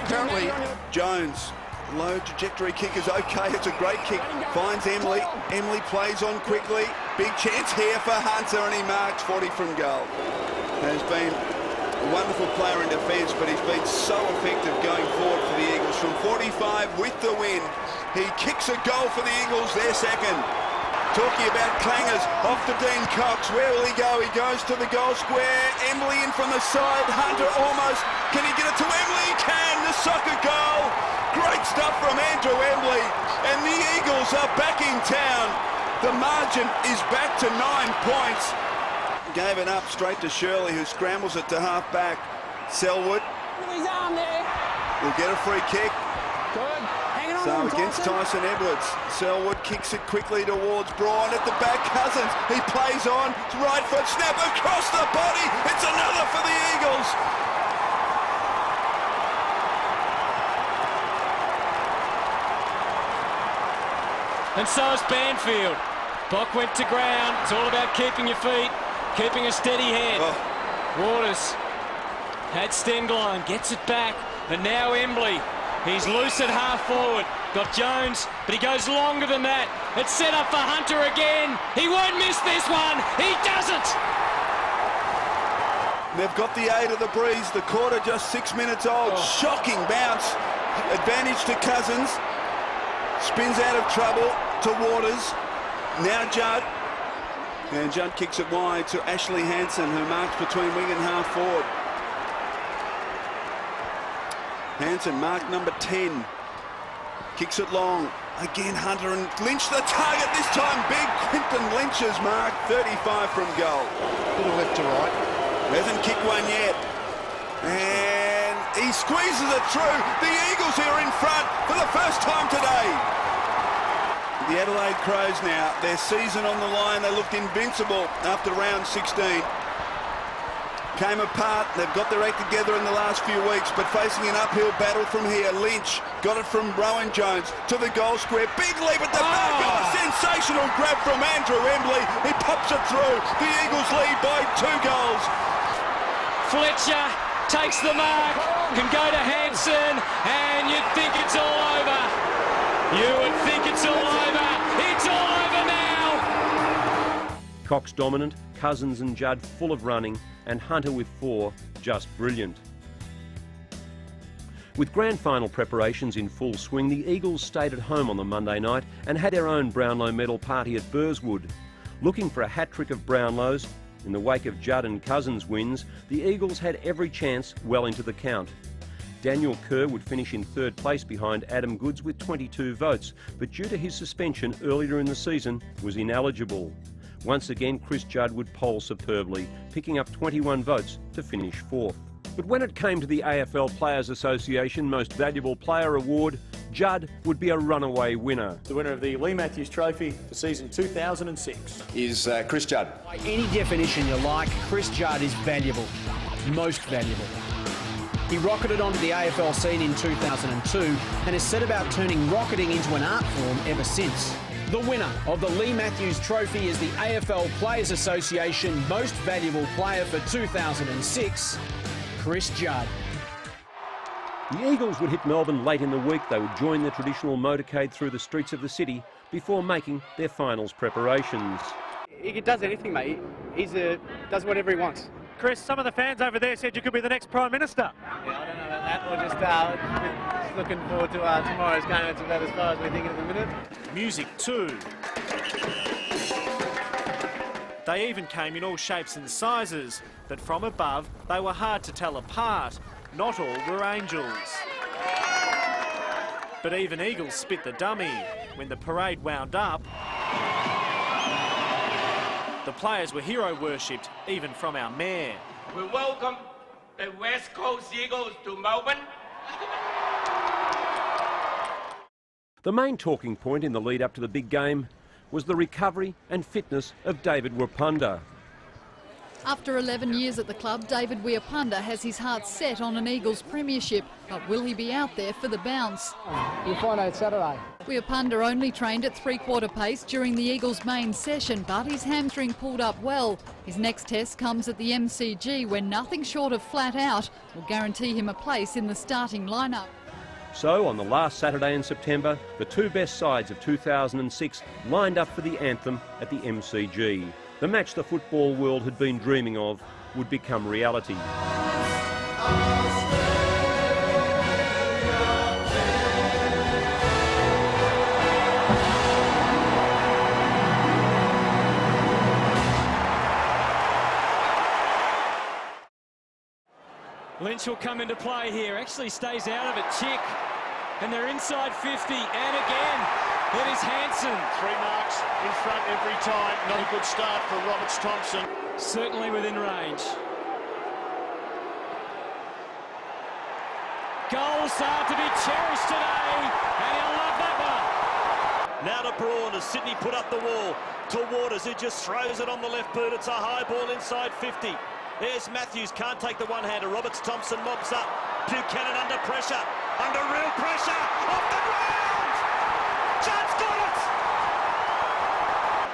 Apparently Jones. Low trajectory kick is okay. It's a great kick. Finds Emily. Emily plays on quickly. Big chance here for Hunter, and he marks 40 from goal. Has been a wonderful player in defence, but he's been so effective going forward for the Eagles. From 45 with the win, he kicks a goal for the Eagles, their second. Talking about clangers, off to Dean Cox. Where will he go? He goes to the goal square. Emily in from the side. Hunter almost. Can he get it to Emily? He can. The soccer goal. Great stuff from Andrew Embley. And the Eagles are back in town. The margin is back to 9 points. Gave it up straight to Shirley, who scrambles it to half-back. Selwood His arm there. will get a free kick. Good. Hanging on. So against Tyson Edwards, Selwood kicks it quickly towards Braun at the back. Cousins, he plays on, right foot snap across the body. It's another for the Eagles. And so is Banfield. Bock went to ground. It's all about keeping your feet, keeping a steady head. Waters had Stenglein, gets it back, and now Embley. He's loose at half forward. Got Jones, but he goes longer than that. It's set up for Hunter again. He won't miss this one. He doesn't. They've got the aid of the breeze. The quarter just 6 minutes old. Shocking bounce. Advantage to Cousins. Spins out of trouble to Waters. Now Judd. And Judd kicks it wide to Ashley Hansen, who marks between wing and half forward. Hansen, mark number 10. Kicks it long. Again, Hunter and Lynch the target. This time, big Quinton Lynch's mark. 35 from goal. Little left to right. Hasn't kicked one yet. And he squeezes it through. The Eagles are in front for the first time today. The Adelaide Crows now, their season on the line. They looked invincible after round 16. Came apart. They've got their act together in the last few weeks, but facing an uphill battle from here. Lynch got it from Rowan Jones to the goal square. Big leap at the back. Oh, sensational grab from Andrew Embley. He pops it through. The Eagles lead by 2 goals. Fletcher takes the mark, can go to Hansen, and you'd think it's all over. You would think it's all over. It's all over now. Cox dominant, Cousins and Judd full of running, and Hunter with 4 just brilliant. With grand final preparations in full swing, the Eagles stayed at home on the Monday night and had their own Brownlow medal party at Burswood. Looking for a hat-trick of Brownlows, in the wake of Judd and Cousins wins, the Eagles had every chance well into the count. Daniel Kerr would finish in 3rd place behind Adam Goods with 22 votes, but due to his suspension earlier in the season, was ineligible. Once again, Chris Judd would poll superbly, picking up 21 votes to finish 4th. But when it came to the AFL Players Association Most Valuable Player Award, Judd would be a runaway winner. The winner of the Lee Matthews Trophy for season 2006 is Chris Judd. By any definition you like, Chris Judd is valuable, most valuable. He rocketed onto the AFL scene in 2002 and has set about turning rocketing into an art form ever since. The winner of the Lee Matthews Trophy is the AFL Players Association Most Valuable Player for 2006, Chris Judd. The Eagles would hit Melbourne late in the week. They would join the traditional motorcade through the streets of the city before making their finals preparations. He does anything, mate. Does whatever he wants. Chris, some of the fans over there said you could be the next Prime Minister. Yeah, I don't know about that. We're just looking forward to tomorrow's game. That's about as far as we're thinking at the minute. Music too. They even came in all shapes and sizes, but from above they were hard to tell apart. Not all were angels. But even Eagles spit the dummy. When the parade wound up, the players were hero worshipped, even from our mayor. We welcome the West Coast Eagles to Melbourne. The main talking point in the lead up to the big game was the recovery and fitness of David Wapunda. After 11 years at the club, David Wapunda has his heart set on an Eagles premiership, but will he be out there for the bounce? You'll find out Saturday. Wapunda only trained at three-quarter pace during the Eagles' main session, but his hamstring pulled up well. His next test comes at the MCG, where nothing short of flat out will guarantee him a place in the starting lineup. So, on the last Saturday in September, the two best sides of 2006 lined up for the anthem at the MCG. The match the football world had been dreaming of would become reality. Lynch will come into play here. Actually stays out of it. Chick. And they're inside 50. And again, it is Hansen. 3 marks in front every time. Not a good start for Roberts Thompson. Certainly within range. Goals are to be cherished today. And he'll love that one. Now to Braun as Sydney put up the wall to Waters, who just throws it on the left boot. It's a high ball inside 50. There's Matthews, can't take the one-hander. Roberts Thompson mobs up. Buchanan under pressure, under real pressure, off the ground! Judd's got it!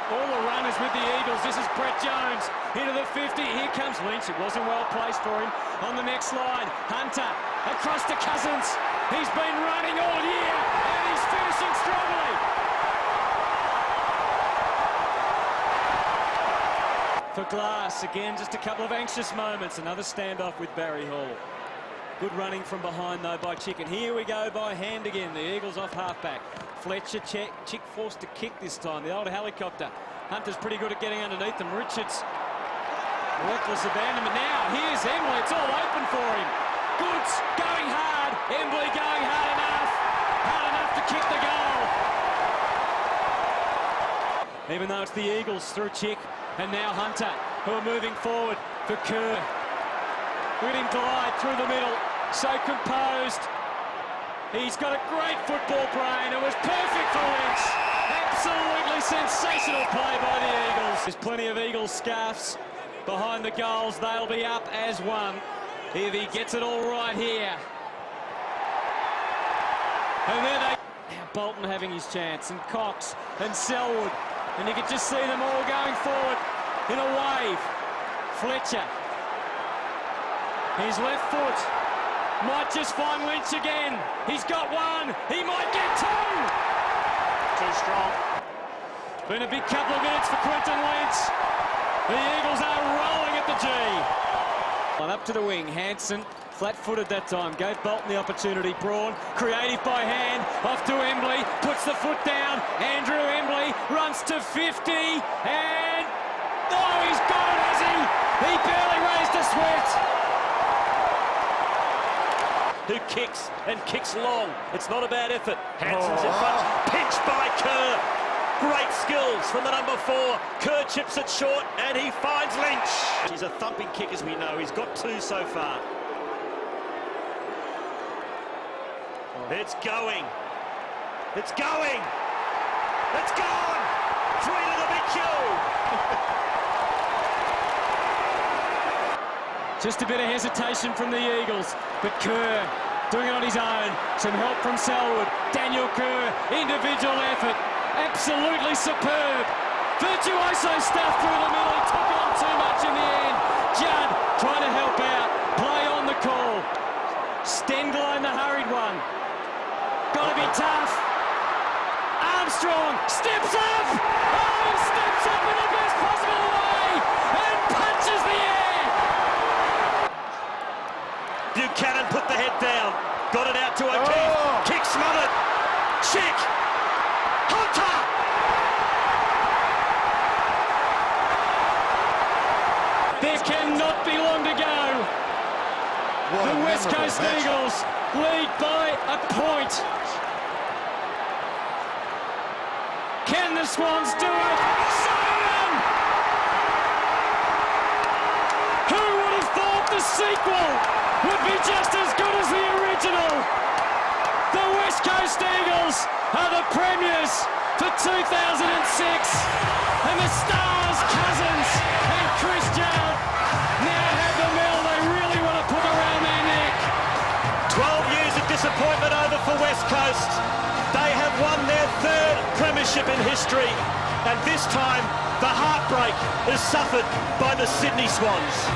All the runners with the Eagles. This is Brett Jones into the 50. Here comes Lynch. It wasn't well placed for him. On the next line, Hunter across to Cousins. He's been running all year and he's finishing strongly. For Glass, again, just a couple of anxious moments. Another standoff with Barry Hall. Good running from behind, though, by Chick. And here we go by hand again. The Eagles off halfback. Fletcher, Chick forced to kick this time. The old helicopter. Hunter's pretty good at getting underneath them. Richards, reckless abandonment. Now, here's Embley. It's all open for him. Goods going hard. Embley going hard enough. Hard enough to kick the goal. Even though it's the Eagles through Chick. And now Hunter, who are moving forward for Kerr. Look at him glide through the middle, so composed. He's got a great football brain. It was perfect for Lynch. Absolutely sensational play by the Eagles. There's plenty of Eagles scarves behind the goals. They'll be up as one if he gets it all right here. And then now Bolton having his chance, and Cox and Selwood. And you can just see them all going forward in a wave. Fletcher. His left foot might just find Lynch again. He's got one. He might get two. Too strong. Been a big couple of minutes for Quinton Lynch. The Eagles are rolling at the G. And up to the wing. Hansen, flat-footed that time. Gave Bolton the opportunity. Braun, creative by hand. Off to Embley. Puts the foot down. Andrew Embley runs to 50. And... oh, he's got it, has he? He barely raised a sweat. Who kicks and kicks long. It's not a bad effort. Hansen's in front. Pinched by Kerr. Great skills from the number 4. Kerr chips it short and he finds Lynch. He's a thumping kick, as we know. He's got 2 so far. It's going. It's going. It's gone. 3 to the big Q. Just a bit of hesitation from the Eagles, but Kerr doing it on his own. Some help from Selwood. Daniel Kerr, individual effort. Absolutely superb. Virtuoso stuff through the middle. He took on too much in the end. Judd trying to help out. Play on the call. Stengler in the hurried one. Got to be tough. Armstrong steps up. Oh, he steps up in the best possible way and punches the air. Buchanan put the head down. Got it out to O'Keefe. Kick smothered. Chick. Hunter. There cannot be long to go. The West Coast Eagles lead by a point. Can the Swans do it? Simon! Who would have thought the sequel would be just as good as the original? The West Coast Eagles are the premiers for 2006. And the Stars, Cousins and Chris Judd now have the medal they really want to put around their neck. 12 years of disappointment over for West Coast. They have won their third premiership in history, and this time the heartbreak is suffered by the Sydney Swans.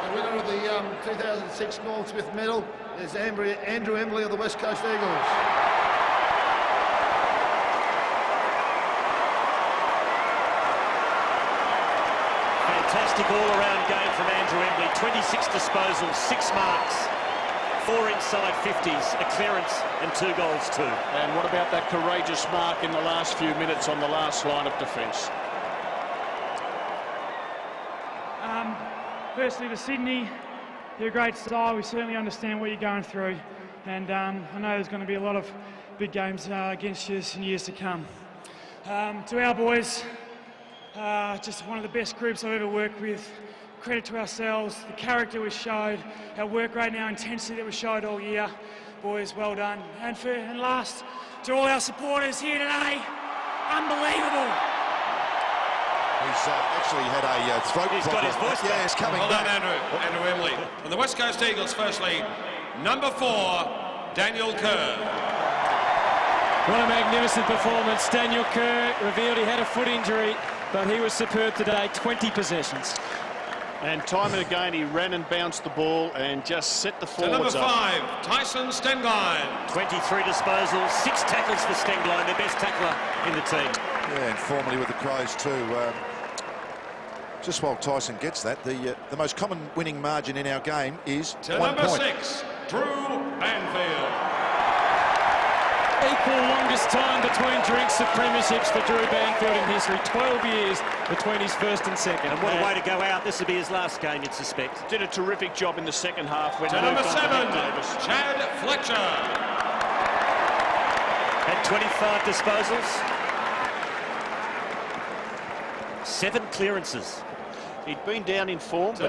The winner of the 2006 Norm Smith medal is Andrew Embley of the West Coast Eagles. Fantastic all-around game from Andrew Embley. 26 disposals, 6 marks, 4 inside 50s, a clearance and 2 goals too. And what about that courageous mark in the last few minutes on the last line of defence? Firstly to Sydney, you're a great side. We certainly understand what you're going through, and I know there's going to be a lot of big games against you in years to come. To our boys, just one of the best groups I've ever worked with. Credit to ourselves, the character we showed, our work rate and our intensity that we showed all year. Boys, well done. And last, to all our supporters here today, unbelievable. He's actually had a throat problem. He's got his voice back. Yeah, it's coming back. Andrew Embley. And the West Coast Eagles, firstly, number 4, Daniel Kerr. What a magnificent performance. Daniel Kerr revealed he had a foot injury, but he was superb today. 20 possessions. And time and again he ran and bounced the ball and just set the forwards up. Number 5, Tyson Stenglein. 23 disposals, 6 tackles for Stenglein, the best tackler in the team. Yeah, and formerly with the Crows too. Just while Tyson gets that, the most common winning margin in our game is 1 point. Number 6, Drew Banfield. Equal longest time between drinks of premierships for Drew Banfield in history. 12 years between his first and second. And what a way to go out. This will be his last game, you'd suspect. Did a terrific job in the second half. When number 7, Chad Fletcher. Had 25 disposals. 7 clearances. He'd been down in form, but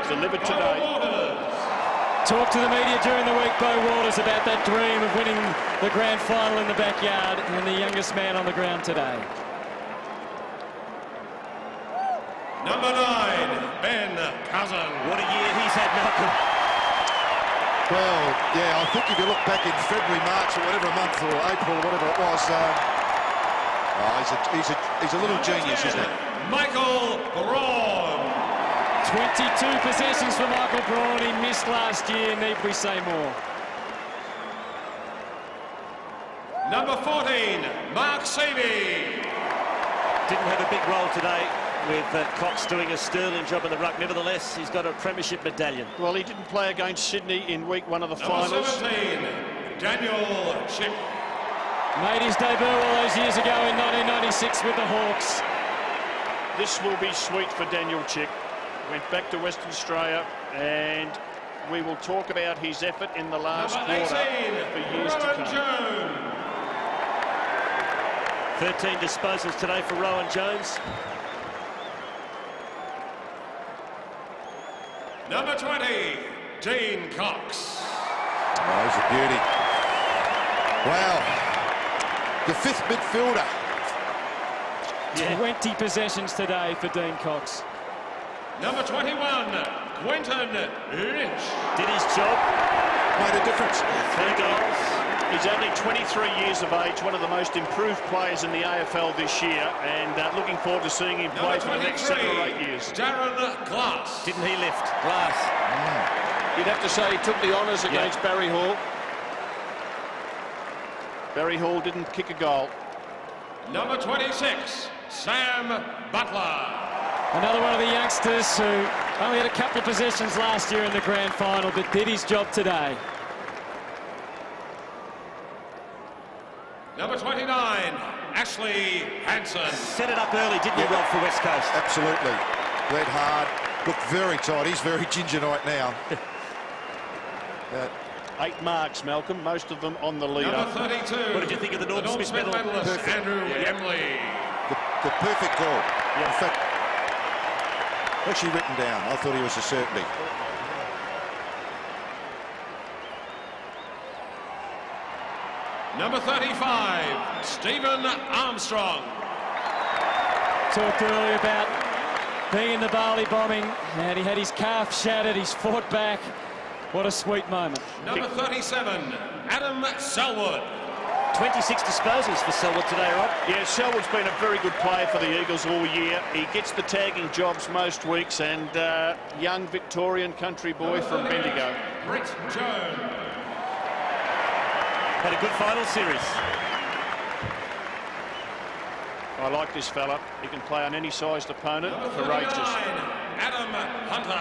delivered today. Talked to the media during the week, Beau Waters, about that dream of winning the grand final in the backyard, and the youngest man on the ground today. Number 9, Ben Cousin. What a year he's had, Malcolm. Well, yeah, I think if you look back in February, March, or whatever month, or April, or whatever it was, he's a little genius, isn't he? Michael Braun. 22 possessions for Michael Braun. He missed last year. Need we say more? Number 14, Mark Seavey. Didn't have a big role today with Cox doing a sterling job in the ruck. Nevertheless, he's got a premiership medallion. Well, he didn't play against Sydney in week 1 of the finals. Number 17, Daniel Chick. Made his debut all those years ago in 1996 with the Hawks. This will be sweet for Daniel Chick. Went back to Western Australia, and we will talk about his effort in the last quarter for years to come. Jones. 13 disposals today for Rowan Jones. Number 20, Dean Cox. Oh, he's a beauty. Wow. The 5th midfielder. Yeah. 20 possessions today for Dean Cox. Number 21, Quentin Lynch. Did his job. Made a difference. 3 goals. He's only 23 years of age, one of the most improved players in the AFL this year, and looking forward to seeing him play for the next 7 or 8 years. Darren Glass. Didn't he lift? Glass. You'd have to say he took the honours against Barry Hall. Barry Hall didn't kick a goal. number 26, Sam Butler. Another one of the youngsters who only had a couple of possessions last year in the grand final, but did his job today. Number 29, Ashley Hansen. Set it up early, didn't he, Rob, for West Coast? Absolutely. Red hard. Looked very tight. He's very ginger right now. 8 marks, Malcolm, most of them on the leader. Number 32. What did you think of the Norm Smith medal? Medalist, Andrew Embley. The perfect call. In fact, actually written down. I thought he was a certainty. Number 35, Stephen Armstrong. Talked earlier about being in the Bali bombing, and he had his calf shattered, he's fought back. What a sweet moment. Number 37, Adam Selwood. 26 disposals for Selwood today, Rob. Yeah, Selwood's been a very good player for the Eagles all year. He gets the tagging jobs most weeks, and young Victorian country boy from Bendigo. Britt Jones. Had a good final series. I like this fella. He can play on any sized opponent. Courageous. Adam Hunter.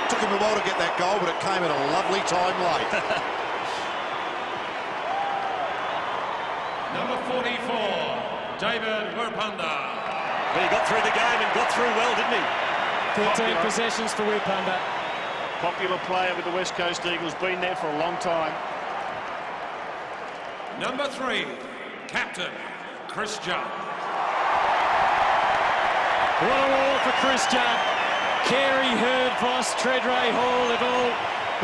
Took him a while to get that goal, but it came at a lovely time late. Number 44, David Wirpanda. Well, he got through the game and got through well, didn't he? 13 possessions for Wirpanda. Popular player with the West Coast Eagles, been there for a long time. Number 3, Captain Chris Judd. What a wall for Chris Judd. Carey, Hurd, Voss, Treadray, Hall, they've all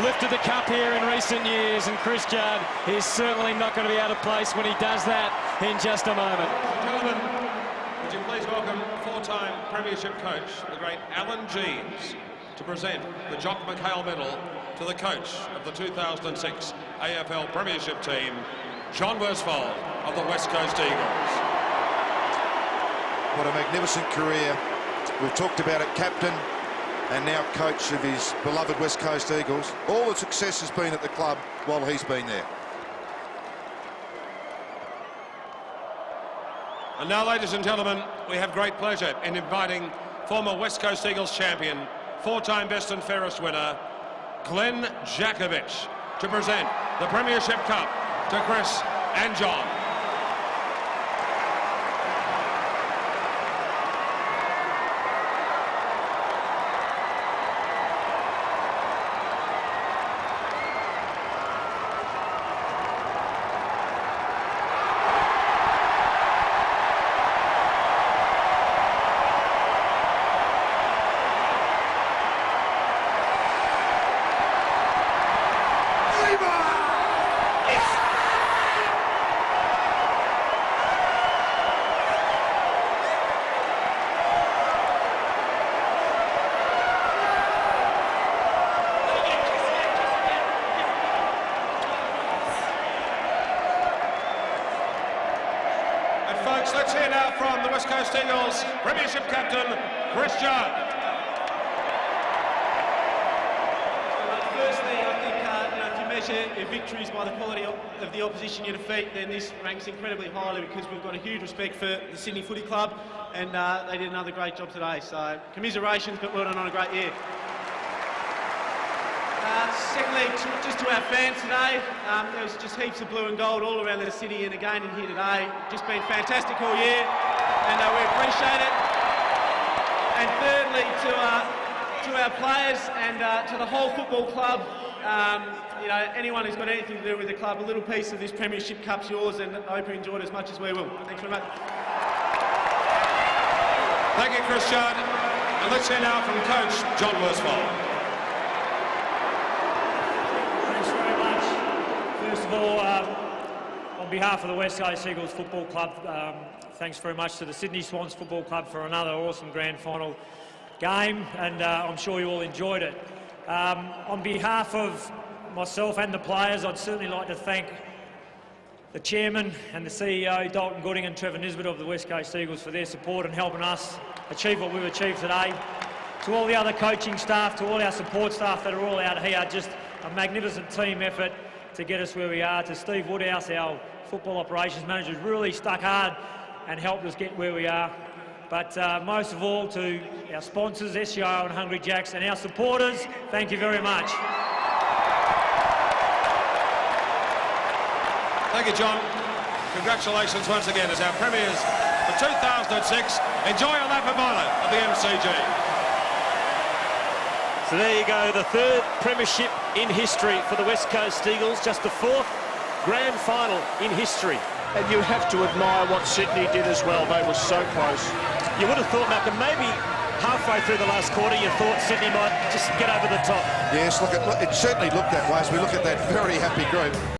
lifted the cup here in recent years, and Chris Judd is certainly not going to be out of place when he does that in just a moment. Gentlemen, would you please welcome 4-time premiership coach, the great Alan Jeans, to present the Jock McHale Medal to the coach of the 2006 AFL Premiership team, John Worsfold of the West Coast Eagles. What a magnificent career. We've talked about it, captain and now coach of his beloved West Coast Eagles. All the success has been at the club while he's been there. And now, ladies and gentlemen, we have great pleasure in inviting former West Coast Eagles champion, 4-time best and fairest winner, Glenn Jakovich, to present the Premiership Cup to Chris and John. Let's hear now from the West Coast Eagles Premiership captain, Chris Judd. Firstly, I think if you measure your victories by the quality of the opposition you defeat, then this ranks incredibly highly, because we've got a huge respect for the Sydney Footy Club, and they did another great job today. So commiserations, but well done on a great year. Secondly, just to our fans today, there was just heaps of blue and gold all around the city, and again in here today. Just been fantastic all year, and we appreciate it. And thirdly, to our players and to the whole football club, you know, anyone who's got anything to do with the club, a little piece of this Premiership Cup's yours, and I hope you enjoyed it as much as we will. Thanks very much. Thank you, Chris Judd. And let's hear now from coach John Worsfold. First of all, on behalf of the West Coast Eagles Football Club, thanks very much to the Sydney Swans Football Club for another awesome grand final game, and I'm sure you all enjoyed it. On behalf of myself and the players, I'd certainly like to thank the chairman and the CEO, Dalton Gooding and Trevor Nisbet of the West Coast Eagles, for their support and helping us achieve what we've achieved today. To all the other coaching staff, to all our support staff that are all out here, just a magnificent team effort to get us where we are. To Steve Woodhouse, our football operations managers really stuck hard and helped us get where we are. But most of all, to our sponsors, SGIO and Hungry Jacks, and our supporters, thank you very much. Thank you, John. Congratulations once again as our premiers for 2006. Enjoy your lap of honour at the MCG. So there you go, the third premiership in history for the West Coast Eagles, just the fourth grand final in history. And you have to admire what Sydney did as well. They were so close. You would have thought, Malcolm, maybe halfway through the last quarter, you thought Sydney might just get over the top. Yes, look, it certainly looked that way as we look at that very happy group.